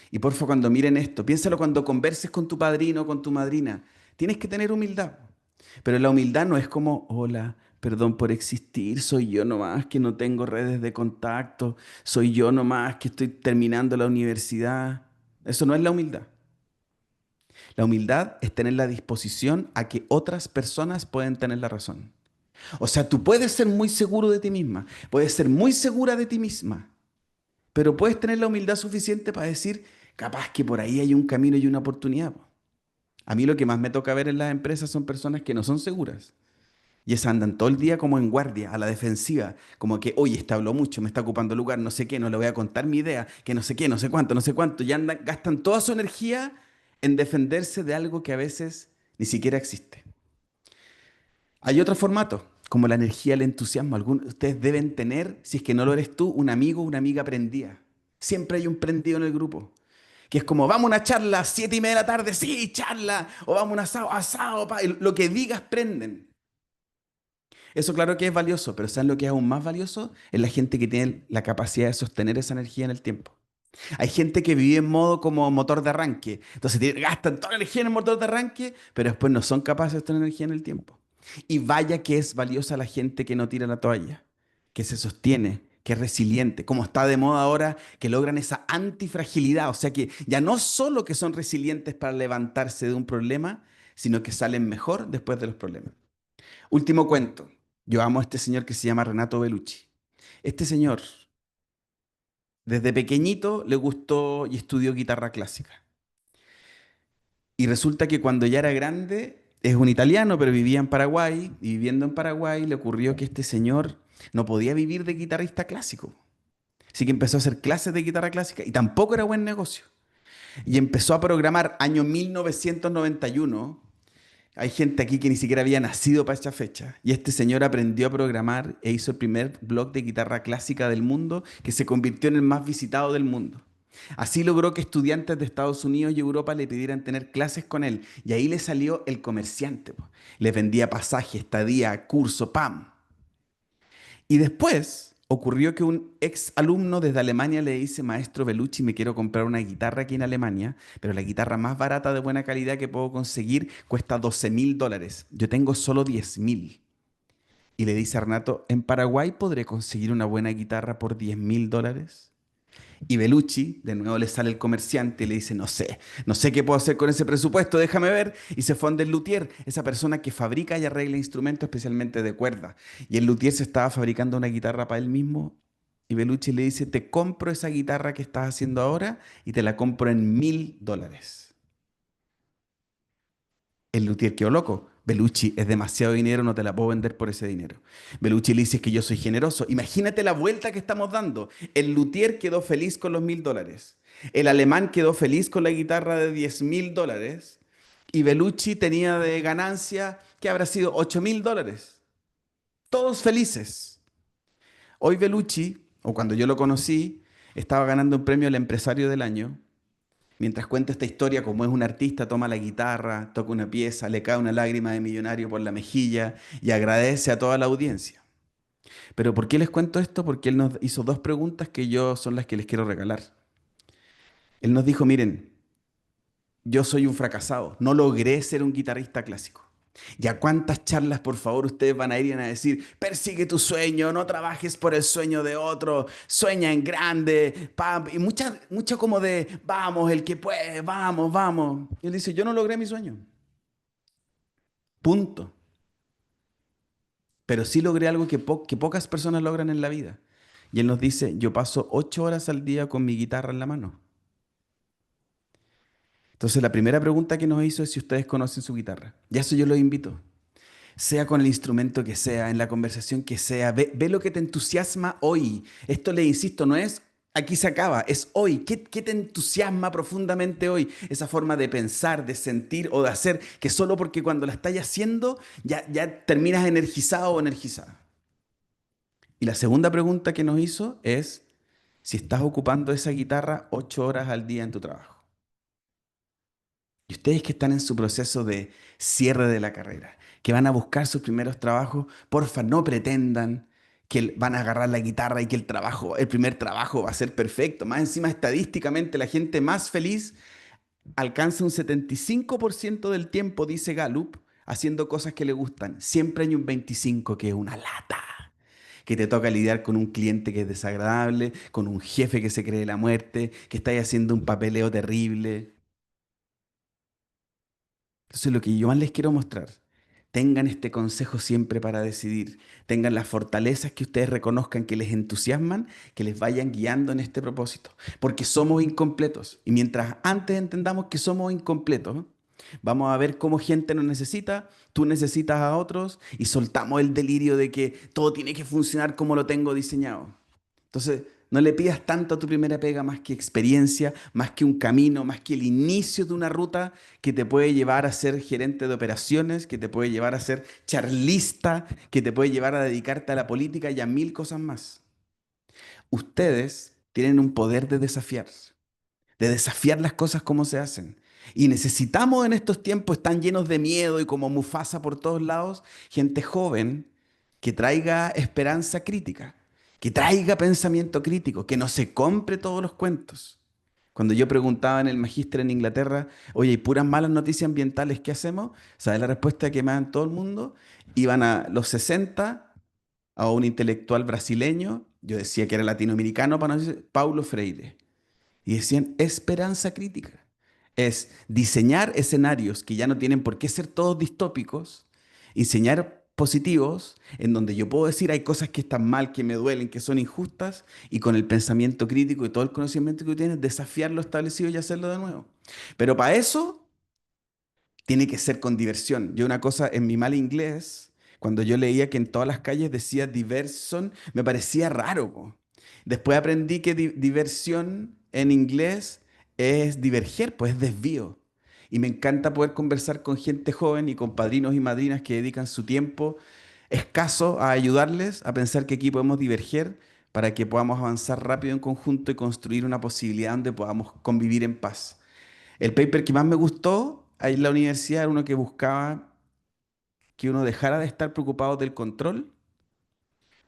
Y porfa, cuando miren esto, piénsalo cuando converses con tu padrino o con tu madrina. Tienes que tener humildad. Pero la humildad no es como, hola, perdón por existir, soy yo nomás que no tengo redes de contacto, soy yo nomás que estoy terminando la universidad. Eso no es la humildad. La humildad es tener la disposición a que otras personas pueden tener la razón. O sea, tú puedes ser muy seguro de ti misma, puedes ser muy segura de ti misma, pero puedes tener la humildad suficiente para decir, capaz que por ahí hay un camino y una oportunidad. A mí lo que más me toca ver en las empresas son personas que no son seguras. Y esas andan todo el día como en guardia, a la defensiva, como que, oye, este habló mucho, me está ocupando lugar, no sé qué, no le voy a contar mi idea, que no sé qué, no sé cuánto, no sé cuánto. Y andan, gastan toda su energía en defenderse de algo que a veces ni siquiera existe. Hay otro formato, como la energía, el entusiasmo. Algunos, ustedes deben tener, si es que no lo eres tú, un amigo o una amiga prendida. Siempre hay un prendido en el grupo. Que es como, vamos a una charla, 7:30 de la tarde, sí, charla. O vamos a un asado, asado, pa. Y lo que digas prenden. Eso claro que es valioso, pero ¿saben lo que es aún más valioso? Es la gente que tiene la capacidad de sostener esa energía en el tiempo. Hay gente que vive en modo como motor de arranque. Entonces gastan toda la energía en el motor de arranque, pero después no son capaces de tener energía en el tiempo. Y vaya que es valiosa la gente que no tira la toalla, que se sostiene, que es resiliente, como está de moda ahora, que logran esa antifragilidad. O sea que ya no solo que son resilientes para levantarse de un problema, sino que salen mejor después de los problemas. Último cuento. Yo amo a este señor que se llama Renato Bellucci. Este señor desde pequeñito le gustó y estudió guitarra clásica. Y resulta que cuando ya era grande, es un italiano, pero vivía en Paraguay, y viviendo en Paraguay le ocurrió que este señor no podía vivir de guitarrista clásico. Así que empezó a hacer clases de guitarra clásica y tampoco era buen negocio. Y empezó a programar año 1991. Hay gente aquí que ni siquiera había nacido para esa fecha. Y este señor aprendió a programar e hizo el primer blog de guitarra clásica del mundo que se convirtió en el más visitado del mundo. Así logró que estudiantes de Estados Unidos y Europa le pidieran tener clases con él. Y ahí le salió el comerciante, po. Les vendía pasaje, estadía, curso, ¡pam! Y después ocurrió que un ex alumno desde Alemania le dice, maestro Bellucci, me quiero comprar una guitarra aquí en Alemania, pero la guitarra más barata de buena calidad que puedo conseguir cuesta $12.000. Yo tengo solo 10.000. Y le dice a Renato, ¿en Paraguay podré conseguir una buena guitarra por $10.000? Y Bellucci, de nuevo le sale el comerciante y le dice, no sé qué puedo hacer con ese presupuesto, déjame ver. Y se fue donde el luthier, esa persona que fabrica y arregla instrumentos, especialmente de cuerda. Y el luthier se estaba fabricando una guitarra para él mismo. Y Bellucci le dice, te compro esa guitarra que estás haciendo ahora y te la compro en $1.000. El luthier quedó loco. Bellucci, es demasiado dinero, no te la puedo vender por ese dinero. Bellucci le dice que yo soy generoso. Imagínate la vuelta que estamos dando. El luthier quedó feliz con los $1.000. El alemán quedó feliz con la guitarra de $10.000. Y Bellucci tenía de ganancia, que habrá sido $8.000. Todos felices. Hoy Bellucci, o cuando yo lo conocí, estaba ganando un premio al empresario del año. Mientras cuenta esta historia, como es un artista, toma la guitarra, toca una pieza, le cae una lágrima de millonario por la mejilla y agradece a toda la audiencia. Pero ¿por qué les cuento esto? Porque él nos hizo dos preguntas que yo son las que les quiero regalar. Él nos dijo, miren, yo soy un fracasado, no logré ser un guitarrista clásico. ¿Y a cuántas charlas, por favor, ustedes van a ir y van a decir, persigue tu sueño, no trabajes por el sueño de otro, sueña en grande, pam, y mucha como de, vamos, el que puede, vamos, vamos. Y él dice, yo no logré mi sueño, punto. Pero sí logré algo que pocas personas logran en la vida. Y él nos dice, yo paso 8 horas al día con mi guitarra en la mano. Entonces la primera pregunta que nos hizo es si ustedes conocen su guitarra. Y a eso yo los invito. Sea con el instrumento que sea, en la conversación que sea, ve lo que te entusiasma hoy. Esto le insisto, no es aquí se acaba, es hoy. ¿Qué te entusiasma profundamente hoy? Esa forma de pensar, de sentir o de hacer, que solo porque cuando la estás haciendo ya terminas energizado o energizada. Y la segunda pregunta que nos hizo es si estás ocupando esa guitarra 8 horas al día en tu trabajo. Y ustedes que están en su proceso de cierre de la carrera, que van a buscar sus primeros trabajos, porfa, no pretendan que van a agarrar la guitarra y que el primer trabajo va a ser perfecto. Más encima, estadísticamente, la gente más feliz alcanza un 75% del tiempo, dice Gallup, haciendo cosas que le gustan. Siempre hay un 25% que es una lata, que te toca lidiar con un cliente que es desagradable, con un jefe que se cree la muerte, que está haciendo un papeleo terrible. Entonces, lo que yo más les quiero mostrar, tengan este consejo siempre para decidir, tengan las fortalezas que ustedes reconozcan que les entusiasman, que les vayan guiando en este propósito, porque somos incompletos. Y mientras antes entendamos que somos incompletos, vamos a ver cómo gente nos necesita, tú necesitas a otros y soltamos el delirio de que todo tiene que funcionar como lo tengo diseñado. Entonces, no le pidas tanto a tu primera pega más que experiencia, más que un camino, más que el inicio de una ruta que te puede llevar a ser gerente de operaciones, que te puede llevar a ser charlista, que te puede llevar a dedicarte a la política y a mil cosas más. Ustedes tienen un poder de desafiar las cosas como se hacen. Y necesitamos en estos tiempos tan llenos de miedo y como Mufasa por todos lados, gente joven que traiga esperanza crítica, que traiga pensamiento crítico, que no se compre todos los cuentos. Cuando yo preguntaba en el magíster en Inglaterra, oye, ¿y puras malas noticias ambientales qué hacemos? ¿Sabes la respuesta que me dan todo el mundo? Iban a los 60 a un intelectual brasileño, yo decía que era latinoamericano, para no decir, Paulo Freire. Y decían esperanza crítica. Es diseñar escenarios que ya no tienen por qué ser todos distópicos, diseñar positivos en donde yo puedo decir hay cosas que están mal, que me duelen, que son injustas, y con el pensamiento crítico y todo el conocimiento que tú tienes, desafiar lo establecido y hacerlo de nuevo. Pero para eso tiene que ser con diversión. Yo una cosa en mi mal inglés, cuando yo leía que en todas las calles decía diversion, me parecía raro, po. Después aprendí que diversión en inglés es diverger, pues es desvío. Y me encanta poder conversar con gente joven y con padrinos y madrinas que dedican su tiempo escaso a ayudarles a pensar que aquí podemos diverger para que podamos avanzar rápido en conjunto y construir una posibilidad donde podamos convivir en paz. El paper que más me gustó ahí en la universidad era uno que buscaba que uno dejara de estar preocupado del control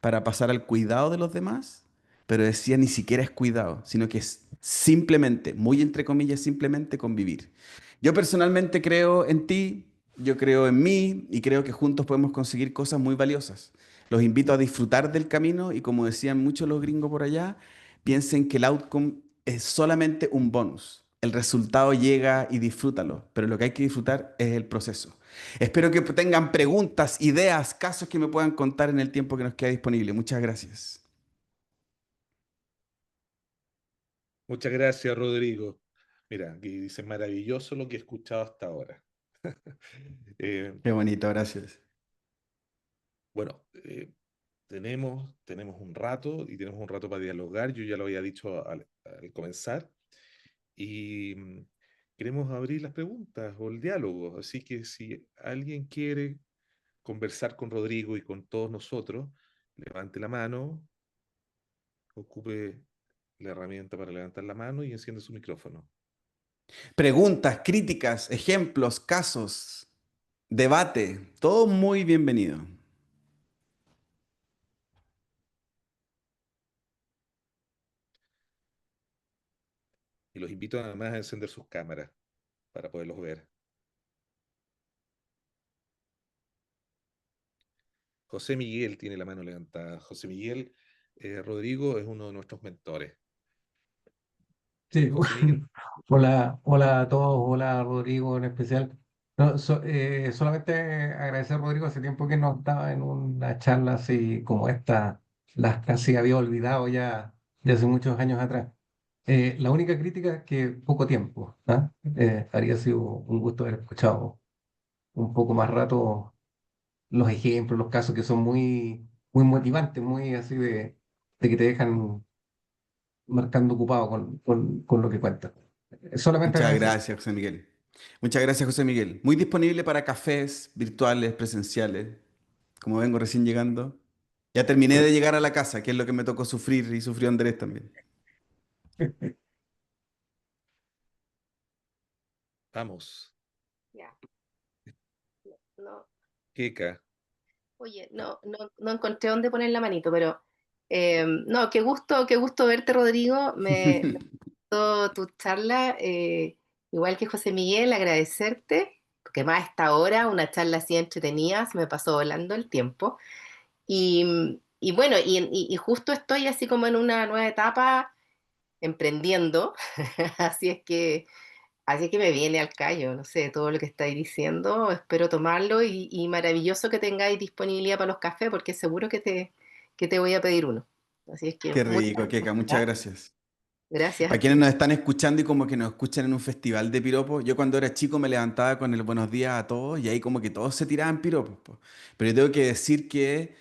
para pasar al cuidado de los demás, pero decía ni siquiera es cuidado, sino que es simplemente, muy entre comillas, simplemente convivir. Yo personalmente creo en ti, yo creo en mí y creo que juntos podemos conseguir cosas muy valiosas. Los invito a disfrutar del camino y como decían muchos los gringos por allá, piensen que el outcome es solamente un bonus. El resultado llega y disfrútalo, pero lo que hay que disfrutar es el proceso. Espero que tengan preguntas, ideas, casos que me puedan contar en el tiempo que nos queda disponible. Muchas gracias. Muchas gracias, Rodrigo. Mira, aquí dice maravilloso lo que he escuchado hasta ahora. Eh, Qué bonito, gracias. bueno, tenemos un rato y tenemos un rato para dialogar. Yo ya lo había dicho al comenzar. Y queremos abrir las preguntas o el diálogo. Así que si alguien quiere conversar con Rodrigo y con todos nosotros, levante la mano, ocupe la herramienta para levantar la mano y enciende su micrófono. Preguntas, críticas, ejemplos, casos, debate, todo muy bienvenido. Y los invito además a encender sus cámaras para poderlos ver. José Miguel tiene la mano levantada. José Miguel, Rodrigo es uno de nuestros mentores. Sí, José Miguel, hola, hola a todos, hola Rodrigo en especial. No, solamente agradecer a Rodrigo, hace tiempo que no estaba en una charla así como esta, las casi había olvidado ya de hace muchos años atrás. La única crítica es que poco tiempo, ¿ah? Habría sido un gusto haber escuchado un poco más rato los ejemplos, los casos que son muy motivantes, muy así de que te dejan marcando ocupado con lo que cuentas. Solamente Muchas agradecer. gracias, José Miguel. Muchas gracias, José Miguel. Muy disponible para cafés virtuales, presenciales, como vengo recién llegando. Ya terminé de llegar a la casa, que es lo que me tocó sufrir y sufrió Andrés también. vamos. Ya, no, Keka, oye, no encontré dónde poner la manito, pero no, qué gusto verte, Rodrigo. Me gustó tu charla, igual que José Miguel, agradecerte, porque más a esta hora, una charla así entretenida, se me pasó volando el tiempo. Y bueno, y justo estoy así como en una nueva etapa emprendiendo, así es que Así que me viene al callo, no sé, todo lo que estáis diciendo, espero tomarlo y maravilloso que tengáis disponibilidad para los cafés porque seguro que te voy a pedir uno. Así es que Qué muchas rico, Keka, muchas gracias. gracias. Gracias Para a quienes ti. nos están escuchando y como que nos escuchan en un festival de piropos, yo cuando era chico me levantaba con el buenos días a todos y ahí como que todos se tiraban piropos, po. Pero yo tengo que decir que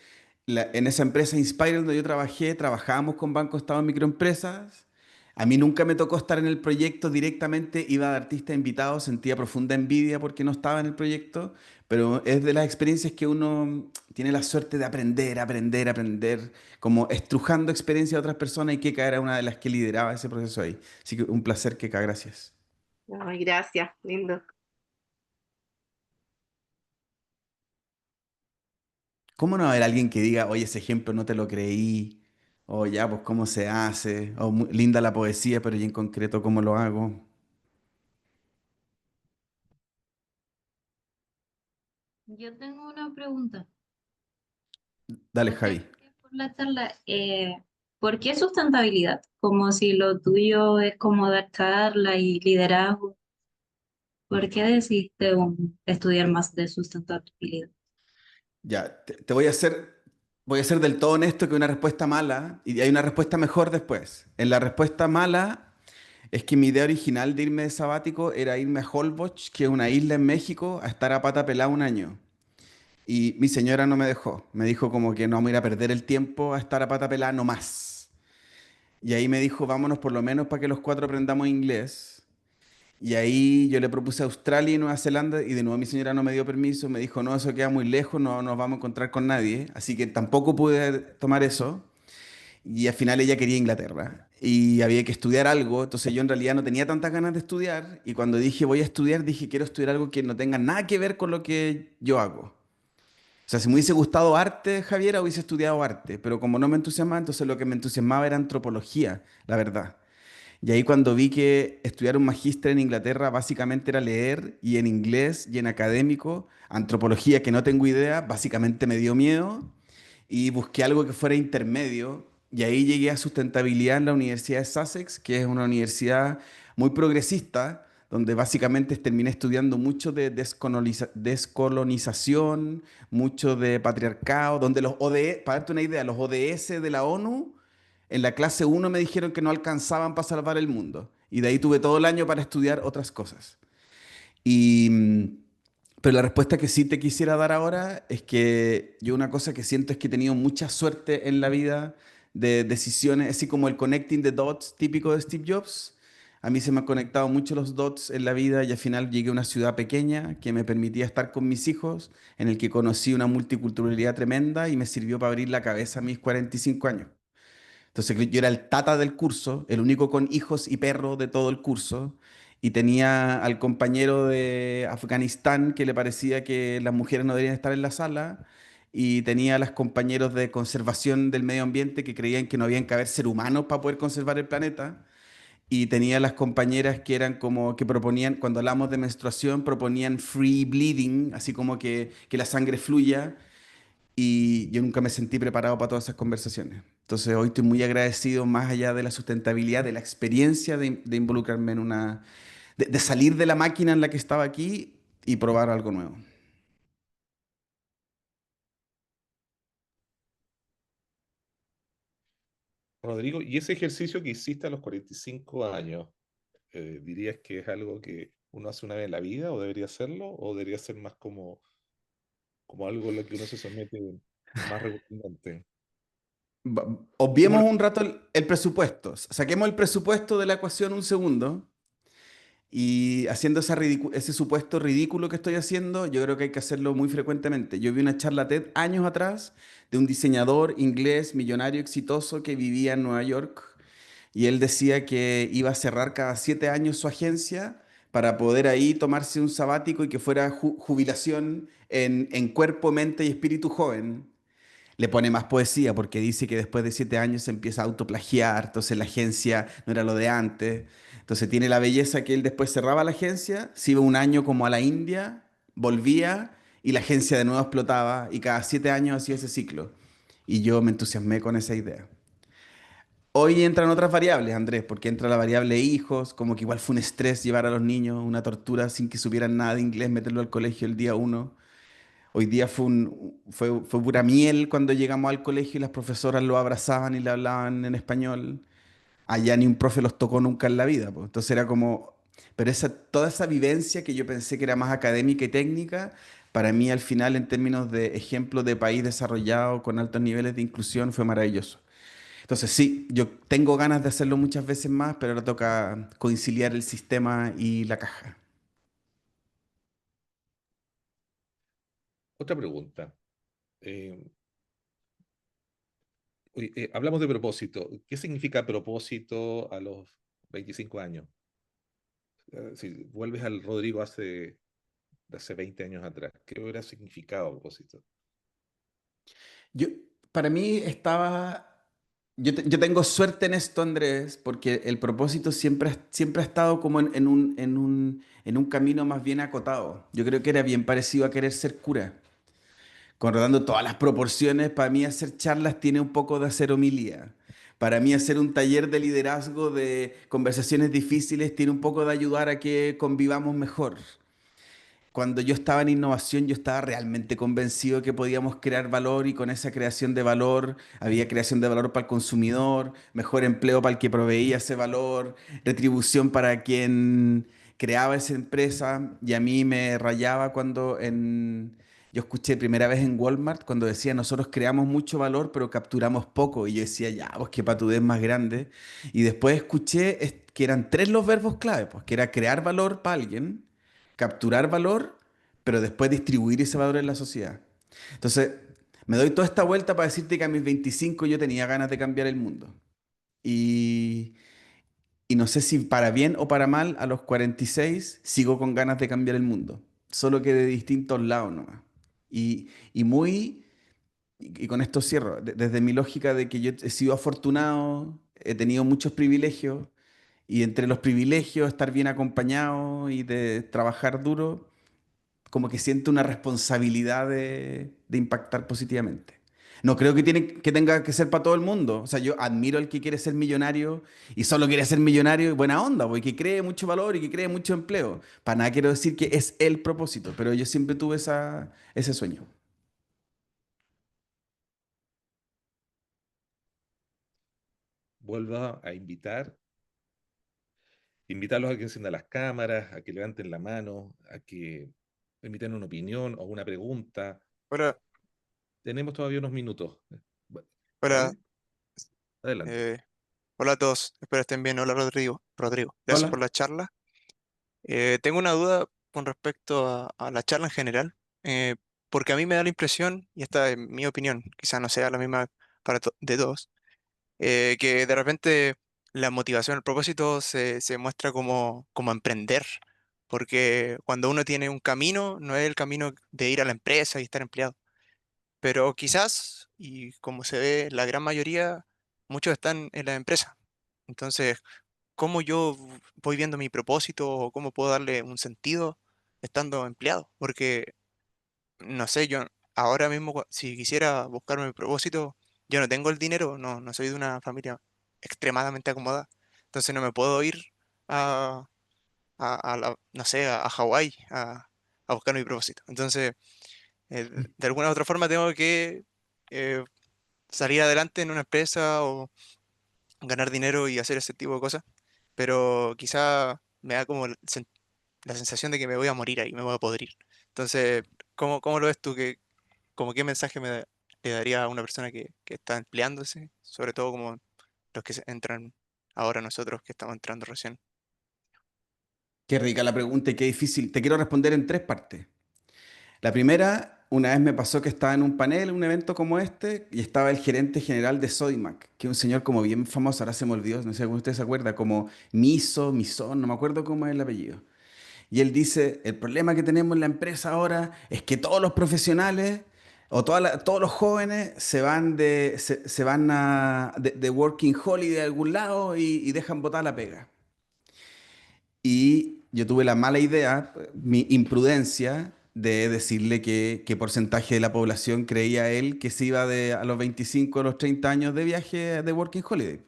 en esa empresa Inspire donde yo trabajé, trabajábamos con Banco Estado en microempresas. A mí nunca me tocó estar en el proyecto directamente, iba de artista invitado, sentía profunda envidia porque no estaba en el proyecto, pero es de las experiencias que uno tiene la suerte de aprender, aprender, aprender, como estrujando experiencia de otras personas y Keka era una de las que lideraba ese proceso ahí. Así que un placer, Keka, gracias. Ay, gracias, lindo. ¿Cómo no va a haber alguien que diga, oye, ese ejemplo no te lo creí? O ya, pues, ¿cómo se hace? O linda la poesía, pero y en concreto, ¿cómo lo hago? Yo tengo una pregunta. Dale, Muchas Javi. gracias por la charla. ¿Por qué sustentabilidad? Como si lo tuyo es como dar charla y liderazgo. ¿Por qué decidiste estudiar más de sustentabilidad? Ya, te voy a ser del todo honesto que una respuesta mala, y hay una respuesta mejor después. En la respuesta mala es que mi idea original de irme de sabático era irme a Holbox, que es una isla en México, a estar a pata pelada un año. Y mi señora no me dejó. Me dijo como que no vamos a ir a perder el tiempo a estar a pata pelada no más. Y ahí me dijo, vámonos por lo menos para que los cuatro aprendamos inglés. Y ahí yo le propuse Australia y Nueva Zelanda y de nuevo mi señora no me dio permiso, me dijo, no, eso queda muy lejos, no nos vamos a encontrar con nadie. Así que tampoco pude tomar eso. Y al final ella quería Inglaterra y había que estudiar algo, entonces yo en realidad no tenía tantas ganas de estudiar y cuando dije voy a estudiar, dije quiero estudiar algo que no tenga nada que ver con lo que yo hago. O sea, si me hubiese gustado arte, Javiera, hubiese estudiado arte, pero como no me entusiasmaba, entonces lo que me entusiasmaba era antropología, la verdad. Y ahí cuando vi que estudiar un magíster en Inglaterra básicamente era leer y en inglés y en académico, antropología que no tengo idea, básicamente me dio miedo y busqué algo que fuera intermedio y ahí llegué a sustentabilidad en la Universidad de Sussex, que es una universidad muy progresista, donde básicamente terminé estudiando mucho de descolonización, mucho de patriarcado, donde los ODS, para darte una idea, los ODS de la ONU en la clase uno me dijeron que no alcanzaban para salvar el mundo. Y de ahí tuve todo el año para estudiar otras cosas. Y, pero la respuesta que sí te quisiera dar ahora es que yo una cosa que siento es que he tenido mucha suerte en la vida de decisiones, así como el connecting the dots típico de Steve Jobs. A mí se me han conectado mucho los dots en la vida y al final llegué a una ciudad pequeña que me permitía estar con mis hijos, en el que conocí una multiculturalidad tremenda y me sirvió para abrir la cabeza a mis 45 años. Entonces yo era el tata del curso, el único con hijos y perro de todo el curso, y tenía al compañero de Afganistán que le parecía que las mujeres no deberían estar en la sala, y tenía a los compañeros de conservación del medio ambiente que creían que no habían que haber ser humanos para poder conservar el planeta, y tenía las compañeras que eran como que proponían, cuando hablamos de menstruación, proponían free bleeding, así como que la sangre fluya y yo nunca me sentí preparado para todas esas conversaciones. Entonces hoy estoy muy agradecido, más allá de la sustentabilidad, de la experiencia de involucrarme en una, de salir de la máquina en la que estaba aquí y probar algo nuevo. Rodrigo, ¿y ese ejercicio que hiciste a los 45 años, dirías que es algo que uno hace una vez en la vida o debería hacerlo? ¿O debería ser más como algo a lo que uno se somete más regularmente? ¿Cómo Obviemos lo- un rato el presupuesto. Saquemos el presupuesto de la ecuación un segundo. Y haciendo ese supuesto ridículo que estoy haciendo, yo creo que hay que hacerlo muy frecuentemente. Yo vi una charla TED años atrás de un diseñador inglés millonario exitoso que vivía en Nueva York y él decía que iba a cerrar cada 7 años su agencia para poder ahí tomarse un sabático y que fuera jubilación en cuerpo, mente y espíritu joven. Le pone más poesía porque dice que después de 7 años se empieza a autoplagiar, entonces la agencia no era lo de antes. Entonces tiene la belleza que él después cerraba la agencia, se iba un año como a la India, volvía y la agencia de nuevo explotaba y cada 7 años hacía ese ciclo. Y yo me entusiasmé con esa idea. Hoy entran otras variables, Andrés, porque entra la variable hijos, como que igual fue un estrés llevar a los niños, una tortura sin que supieran nada de inglés, meterlo al colegio el día uno. Hoy día fue pura miel cuando llegamos al colegio y las profesoras lo abrazaban y le hablaban en español. Allá ni un profe los tocó nunca en la vida, pues. Entonces era como, pero toda esa vivencia que yo pensé que era más académica y técnica, para mí al final en términos de ejemplo de país desarrollado con altos niveles de inclusión fue maravilloso. Entonces sí, yo tengo ganas de hacerlo muchas veces más, pero ahora toca conciliar el sistema y la caja. Otra pregunta. Eh, oye, hablamos de propósito. ¿Qué significa propósito a los 25 años? Si vuelves al Rodrigo de hace 20 años atrás, ¿qué hubiera significado propósito? Yo, para mí yo tengo suerte en esto, Andrés, porque el propósito siempre ha estado como en un camino más bien acotado. Yo creo que era bien parecido a querer ser cura. Guardando todas las proporciones, para mí hacer charlas tiene un poco de hacer homilía. Para mí hacer un taller de liderazgo de conversaciones difíciles tiene un poco de ayudar a que convivamos mejor. Cuando yo estaba en innovación, yo estaba realmente convencido que podíamos crear valor y con esa creación de valor había creación de valor para el consumidor, mejor empleo para el que proveía ese valor, retribución para quien creaba esa empresa y a mí me rayaba cuando yo escuché primera vez en Walmart cuando decía, nosotros creamos mucho valor, pero capturamos poco. Y yo decía, ya, pues qué patudez más grande. Y después escuché que eran tres los verbos clave, pues que era crear valor para alguien, capturar valor, pero después distribuir ese valor en la sociedad. Entonces, me doy toda esta vuelta para decirte que a mis 25 yo tenía ganas de cambiar el mundo. Y, y no sé si para bien o para mal, a los 46 sigo con ganas de cambiar el mundo, solo que de distintos lados nomás. Y muy, y con esto cierro, desde mi lógica de que yo he sido afortunado, he tenido muchos privilegios, y entre los privilegios, estar bien acompañado y de trabajar duro, como que siento una responsabilidad de impactar positivamente. No creo que, que tenga que ser para todo el mundo. O sea, yo admiro al que quiere ser millonario y solo quiere ser millonario y buena onda, porque que cree mucho valor y que cree mucho empleo. Para nada quiero decir que es el propósito, pero yo siempre tuve ese sueño. Vuelvo a invitarlos a que enciendan las cámaras, a que levanten la mano, a que emiten una opinión o una pregunta. Hola, Tenemos todavía unos minutos. hola, ¿Vale? Adelante. eh, hola a todos. Espero estén bien. Hola, Rodrigo. Rodrigo, gracias por Hola. la charla. Tengo una duda con respecto a la charla en general, porque a mí me da la impresión, y esta es mi opinión, quizás no sea la misma de todos, que de repente la motivación, el propósito se muestra como emprender, porque cuando uno tiene un camino, no es el camino de ir a la empresa y estar empleado. Pero quizás, y como se ve, la gran mayoría, muchos están en la empresa. Entonces, ¿cómo yo voy viendo mi propósito o cómo puedo darle un sentido estando empleado? Porque, no sé, yo ahora mismo, si quisiera buscarme mi propósito, yo no tengo el dinero, no soy de una familia extremadamente acomodada. Entonces no me puedo ir a, no sé, a Hawái a buscar mi propósito. Entonces, de alguna u otra forma tengo que eh, salir adelante en una empresa o ganar dinero y hacer ese tipo de cosas, pero quizá me da como la sensación de que me voy a morir ahí, me voy a podrir. Entonces, ¿cómo lo ves tú? Como qué mensaje le daría a una persona que está empleándose, sobre todo como los que entran ahora nosotros que estamos entrando recién? Qué rica la pregunta y qué difícil. Te quiero responder en tres partes. La primera, una vez me pasó que estaba en un panel, un evento como este, y estaba el gerente general de Sodimac, que es un señor como bien famoso, ahora se me olvidó, no sé cómo usted se acuerda, como Mison, no me acuerdo cómo es el apellido. Y él dice, el problema que tenemos en la empresa ahora es que todos los profesionales o todos los jóvenes se van de working holiday a algún lado y dejan botar la pega. Y yo tuve la mala idea, mi imprudencia, de decirle qué porcentaje de la población creía él que se iba a los 25 a los 30 años de viaje de Working Holiday.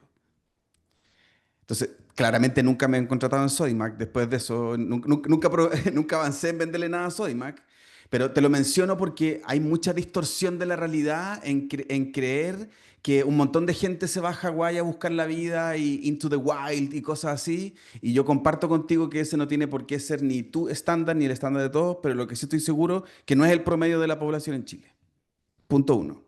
Entonces, claramente nunca me han contratado en Sodimac. Después de eso, nunca avancé en venderle nada a Sodimac. Pero te lo menciono porque hay mucha distorsión de la realidad en creer que un montón de gente se va a Hawái a buscar la vida y into the wild y cosas así. Y yo comparto contigo que ese no tiene por qué ser ni tu estándar ni el estándar de todos, pero lo que sí estoy seguro que no es el promedio de la población en Chile. Punto uno.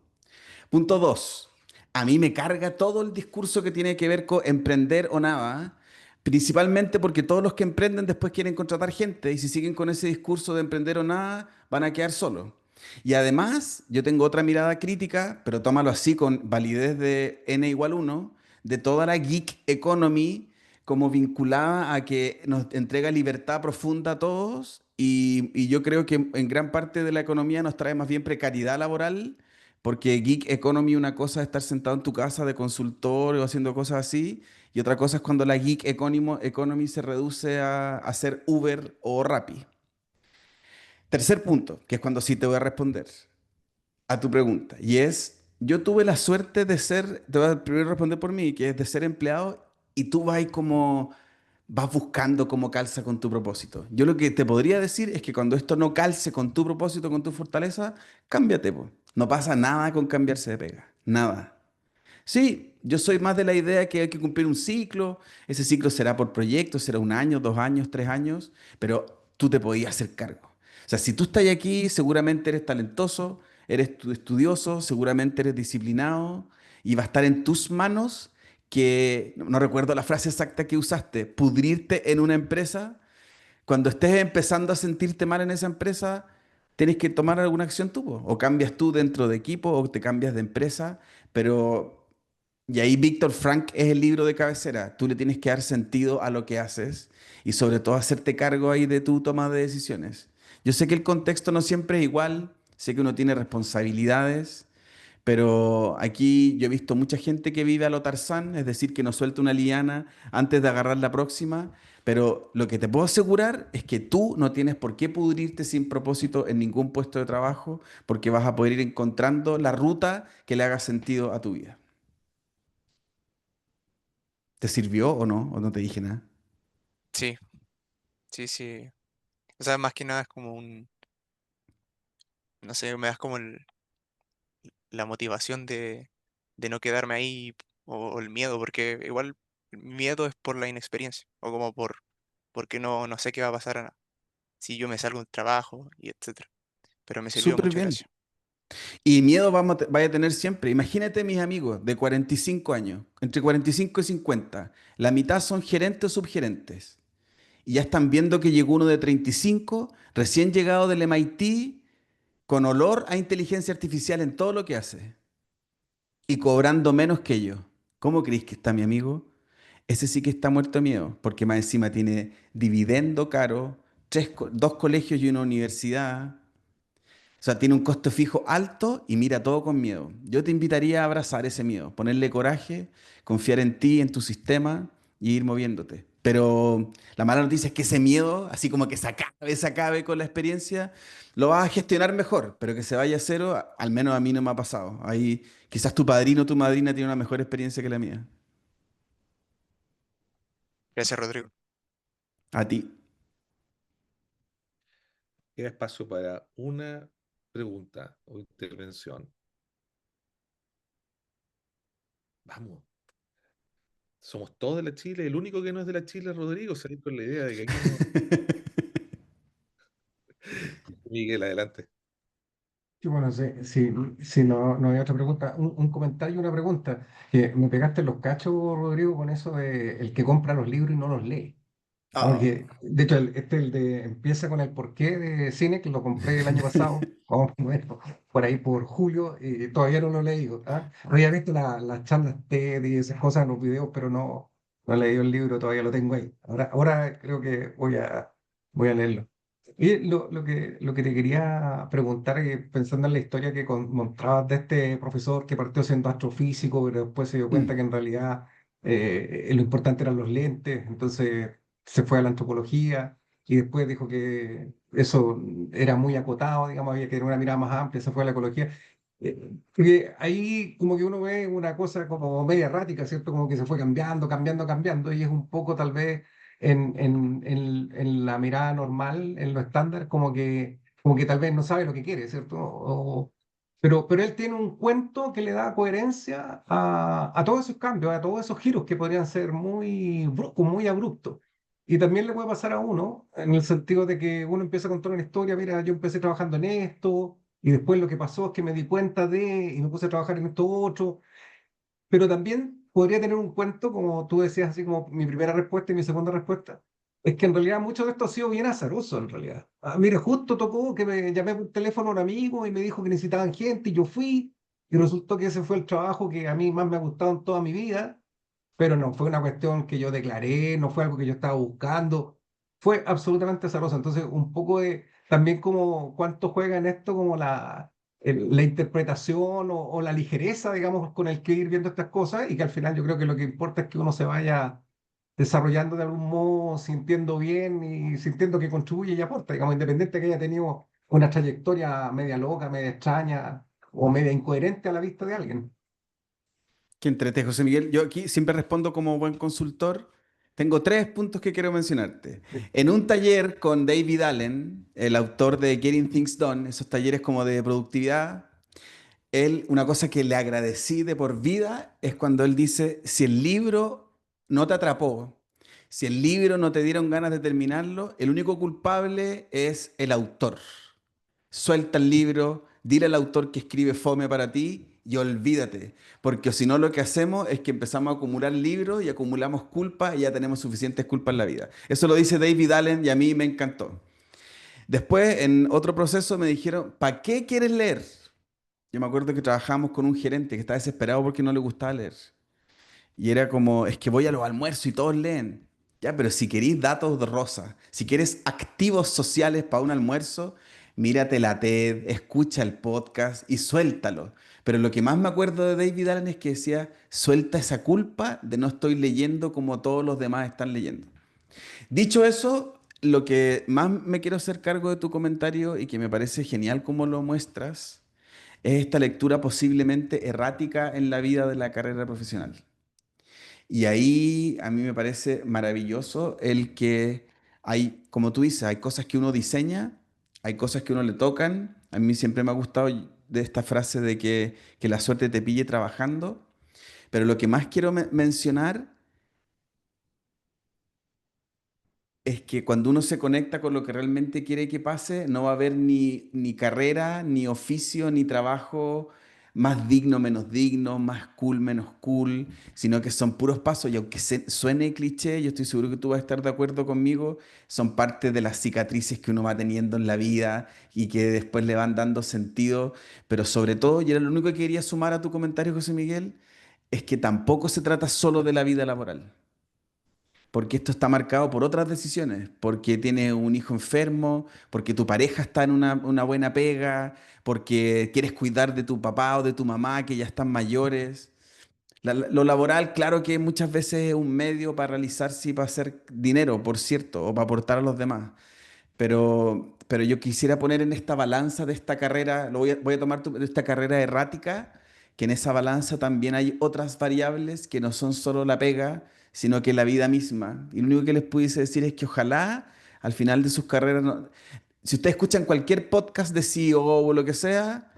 Punto dos, a mí me carga todo el discurso que tiene que ver con emprender o nada, principalmente porque todos los que emprenden después quieren contratar gente y si siguen con ese discurso de emprender o nada, van a quedar solos. Y además, yo tengo otra mirada crítica, pero tómalo así con validez de n igual uno, de toda la geek economy como vinculada a que nos entrega libertad profunda a todos y yo creo que en gran parte de la economía nos trae más bien precariedad laboral porque Geek Economy, una cosa es estar sentado en tu casa de consultor o haciendo cosas así, y otra cosa es cuando la Economy se reduce a hacer Uber o Rappi. Tercer punto, que es cuando sí te voy a responder a tu pregunta, y es, yo tuve la suerte de ser, te voy a primero responder por mí, que es de ser empleado, y tú vas buscando cómo calza con tu propósito. Yo lo que te podría decir es que cuando esto no calce con tu propósito, con tu fortaleza, cámbiate, po. No pasa nada con cambiarse de pega. Nada. Sí, yo soy más de la idea que hay que cumplir un ciclo. Ese ciclo será por proyecto, será un año, 2 años, 3 años, pero tú te podías hacer cargo. O sea, si tú estás aquí, seguramente eres talentoso, eres estudioso, seguramente eres disciplinado y va a estar en tus manos que, no recuerdo la frase exacta que usaste, pudrirte en una empresa. Cuando estés empezando a sentirte mal en esa empresa, tienes que tomar alguna acción tú, po. O cambias tú dentro de equipo o te cambias de empresa, pero... Y ahí Víctor Frank es el libro de cabecera. Tú le tienes que dar sentido a lo que haces y sobre todo hacerte cargo ahí de tu toma de decisiones. Yo sé que el contexto no siempre es igual, sé que uno tiene responsabilidades, pero aquí yo he visto mucha gente que vive a lo Tarzán, es decir, que no suelta una liana antes de agarrar la próxima, pero lo que te puedo asegurar es que tú no tienes por qué pudrirte sin propósito en ningún puesto de trabajo, porque vas a poder ir encontrando la ruta que le haga sentido a tu vida. ¿Te sirvió o no? ¿O no te dije nada? Sí, sí, sí. O sea, más que nada es como no sé, me das como la motivación de no quedarme ahí o el miedo, porque igual el miedo es por la inexperiencia o como porque no sé qué va a pasar si yo me salgo de un trabajo y etcétera. Pero me sirvió Súper mucho, bien. gracias. Y miedo vaya a tener siempre. Imagínate mis amigos de 45 años, entre 45 y 50. La mitad son gerentes o subgerentes. Y ya están viendo que llegó uno de 35, recién llegado del MIT, con olor a inteligencia artificial en todo lo que hace y cobrando menos que yo. ¿Cómo crees que está mi amigo? Ese sí que está muerto de miedo, porque más encima tiene dividendo caro, dos colegios y una universidad. O sea, tiene un costo fijo alto y mira todo con miedo. Yo te invitaría a abrazar ese miedo, ponerle coraje, confiar en ti, en tu sistema y ir moviéndote. Pero la mala noticia es que ese miedo, así como que se acabe con la experiencia, lo vas a gestionar mejor, pero que se vaya a cero, al menos a mí no me ha pasado. Ahí quizás tu padrino o tu madrina tiene una mejor experiencia que la mía. Gracias, Rodrigo. A ti. Queda espacio para una pregunta o intervención. Vamos, somos todos de la Chile. El único que no es de la Chile es Rodrigo. Salir con la idea de que aquí no. Miguel, adelante. Sí, bueno, si no hay otra pregunta, un comentario y una pregunta. Que me pegaste en los cachos, Rodrigo, con eso de el que compra los libros y no los lee. Ah, Porque, de hecho, el de empieza con el porqué de cine, que lo compré el año pasado, bueno, por ahí por julio, y todavía no lo he leído. ¿Ah? Había visto las charlas TED y esas cosas en los videos, pero no he leído el libro, todavía lo tengo ahí. Ahora creo que voy a leerlo. Y lo que te quería preguntar, pensando en la historia que mostrabas de este profesor que partió siendo astrofísico, pero después se dio cuenta que mm. en realidad lo importante eran los lentes, entonces se fue a la antropología y después dijo que eso era muy acotado, digamos, había que tener una mirada más amplia, se fue a la ecología. Porque ahí como que uno ve una cosa como media errática, ¿cierto? Como que se fue cambiando, cambiando, cambiando y es un poco tal vez en la mirada normal, en lo estándar, como que tal vez no sabe lo que quiere, ¿cierto? Pero él tiene un cuento que le da coherencia a todos esos cambios, a todos esos giros que podrían ser muy bruscos, muy abruptos. Y también le puede pasar a uno, en el sentido de que uno empieza a contar una historia, mira, yo empecé trabajando en esto, y después lo que pasó es que me di cuenta y me puse a trabajar en esto otro, pero también podría tener un cuento, como tú decías, así como mi primera respuesta y mi segunda respuesta, es que en realidad mucho de esto ha sido bien azaroso, en realidad. Mire, justo tocó que me llamé por teléfono a un amigo y me dijo que necesitaban gente y yo fui, y resultó que ese fue el trabajo que a mí más me ha gustado en toda mi vida, pero no fue una cuestión que yo declaré, no fue algo que yo estaba buscando, fue absolutamente azaroso. Entonces, un poco de también como cuánto juega en esto como la interpretación o la ligereza, digamos, con el que ir viendo estas cosas y que al final yo creo que lo que importa es que uno se vaya desarrollando de algún modo, sintiendo bien y sintiendo que contribuye y aporta, digamos, independiente que haya tenido una trayectoria media loca, media extraña o media incoherente a la vista de alguien. Qué entrete, José Miguel. Yo aquí siempre respondo como buen consultor. Tengo tres puntos que quiero mencionarte. En un taller con David Allen, el autor de Getting Things Done, esos talleres como de productividad, él, una cosa que le agradecí de por vida es cuando él dice, si el libro no te atrapó, Si el libro no te dieron ganas de terminarlo, el único culpable es el autor. Suelta el libro, dile al autor que escribe fome para ti y olvídate, porque si no lo que hacemos es que empezamos a acumular libros y acumulamos culpa y ya tenemos suficientes culpas en la vida. Eso lo dice David Allen y a mí me encantó. Después, en otro proceso, me dijeron, ¿para qué quieres leer? Yo me acuerdo que trabajamos con un gerente que estaba desesperado porque no le gustaba leer. Y era como, es que voy a los almuerzos y todos leen. Ya, pero si queréis datos de rosa, si quieres activos sociales para un almuerzo, mírate la TED, escucha el podcast y suéltalo. Pero lo que más me acuerdo de David Allen es que decía, suelta esa culpa de no estoy leyendo como todos los demás están leyendo. Dicho eso, lo que más me quiero hacer cargo de tu comentario y que me parece genial como lo muestras, es esta lectura posiblemente errática en la vida de la carrera profesional. Y ahí a mí me parece maravilloso el que hay, como tú dices, hay cosas que uno diseña, hay cosas que uno le tocan. A mí siempre me ha gustado de esta frase de que la suerte te pille trabajando, pero lo que más quiero mencionar es que cuando uno se conecta con lo que realmente quiere que pase, no va a haber ni carrera, ni oficio, ni trabajo más digno, menos digno, más cool, menos cool, sino que son puros pasos. Y aunque suene cliché, yo estoy seguro que tú vas a estar de acuerdo conmigo, son parte de las cicatrices que uno va teniendo en la vida y que después le van dando sentido. Pero sobre todo, y era lo único que quería sumar a tu comentario, José Miguel, es que tampoco se trata solo de la vida laboral, porque esto está marcado por otras decisiones, porque tienes un hijo enfermo, porque tu pareja está en una buena pega, porque quieres cuidar de tu papá o de tu mamá que ya están mayores. Lo laboral, claro que muchas veces es un medio para realizarse y para hacer dinero, por cierto, o para aportar a los demás. Pero yo quisiera poner en esta balanza de esta carrera, voy a tomar de esta carrera errática, que en esa balanza también hay otras variables que no son solo la pega, sino que la vida misma. Y lo único que les pudiese decir es que ojalá al final de sus carreras, si ustedes escuchan cualquier podcast de CEO o lo que sea,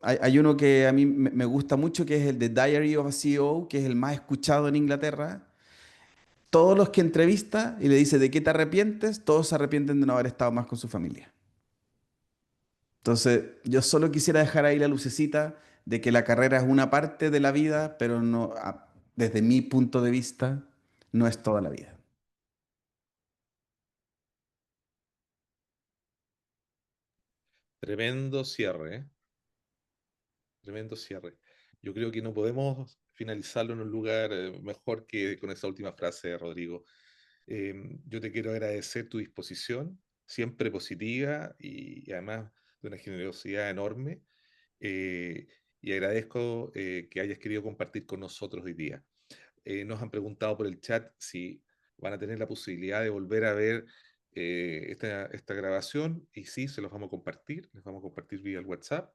hay uno que a mí me gusta mucho, que es el de Diary of a CEO, que es el más escuchado en Inglaterra. Todos los que entrevista y le dice, ¿de qué te arrepientes? Todos se arrepienten de no haber estado más con su familia. Entonces, yo solo quisiera dejar ahí la lucecita de que la carrera es una parte de la vida, pero no, desde mi punto de vista, no es toda la vida. Tremendo cierre, ¿eh? Tremendo cierre. Yo creo que no podemos finalizarlo en un lugar mejor que con esa última frase, Rodrigo. Yo te quiero agradecer tu disposición, siempre positiva y además de una generosidad enorme. eh, y agradezco que hayas querido compartir con nosotros hoy día. Nos han preguntado por el chat si van a tener la posibilidad de volver a ver esta grabación y sí, se los vamos a compartir, les vamos a compartir vía el WhatsApp,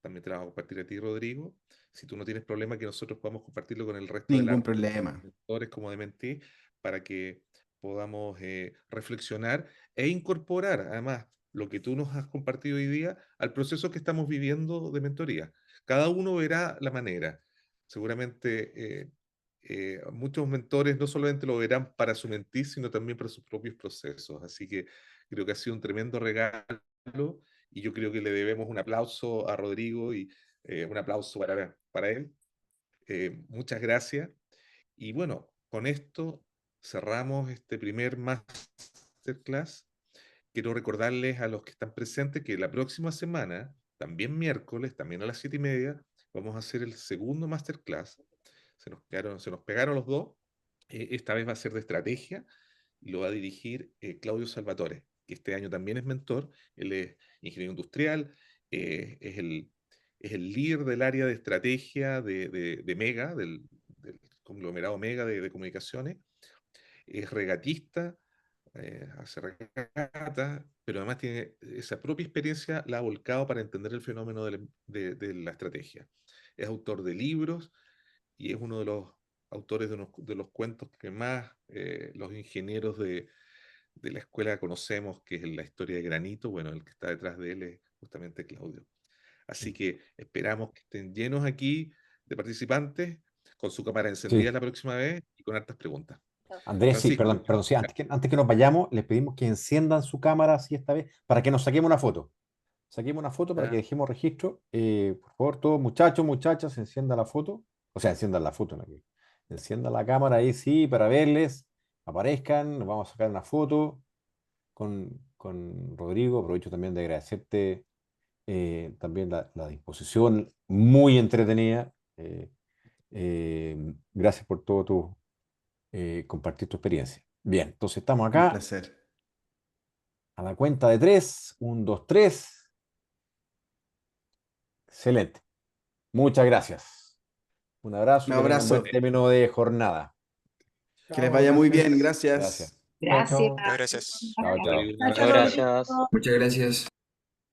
también te la vamos a compartir a ti, Rodrigo. Si tú no tienes problema que nosotros podamos compartirlo con el resto de Ningún las problema. mentores como de Mentí, para que podamos reflexionar e incorporar además lo que tú nos has compartido hoy día al proceso que estamos viviendo de mentoría. Cada uno verá la manera. Seguramente muchos mentores no solamente lo verán para su mentir, sino también para sus propios procesos. Así que creo que ha sido un tremendo regalo y yo creo que le debemos un aplauso a Rodrigo y un aplauso para él. Muchas gracias. Y bueno, con esto cerramos este primer masterclass. Quiero recordarles a los que están presentes que la próxima semana, también miércoles, también a las 7:30, vamos a hacer el segundo masterclass. Se nos pegaron los dos. Esta vez va a ser de estrategia y lo va a dirigir Claudio Salvatore, que este año también es mentor. Él es ingeniero industrial, es el líder del área de estrategia de Mega, del conglomerado Mega de comunicaciones. Es regatista, hace regata, pero además tiene esa propia experiencia, la ha volcado para entender el fenómeno de la estrategia. Es autor de libros y es uno de los autores de los cuentos que más los ingenieros de la escuela conocemos, que es la historia de Granito. Bueno, el que está detrás de él es justamente Claudio. Así que esperamos que estén llenos aquí de participantes, con su cámara encendida Sí, la próxima vez y con hartas preguntas. Andrés, sí, Francisco, perdón, sí, antes que nos vayamos, les pedimos que enciendan su cámara así esta vez para que nos saquemos una foto. Saquemos una foto para ya. que dejemos registro. Por favor, todos muchachos, muchachas, enciendan la foto. O sea, enciendan la foto, ¿no? Enciendan la cámara ahí, sí, para verles. Aparezcan, nos vamos a sacar una foto con Rodrigo. Aprovecho también de agradecerte también la disposición muy entretenida. Gracias por todo tu compartir tu experiencia. Bien, entonces estamos Un acá placer. a la cuenta de 3. 1, 2, 3. Excelente. Muchas gracias. Un abrazo Un y que tengan buen abrazo. término de jornada. Que les Chao, vaya muy bien. gracias. Gracias. Gracias. Chao, Gracias. chao. Muchas gracias. Chao, chao. Rodrigo, un Gracias, abrazo. Rodrigo. Muchas gracias.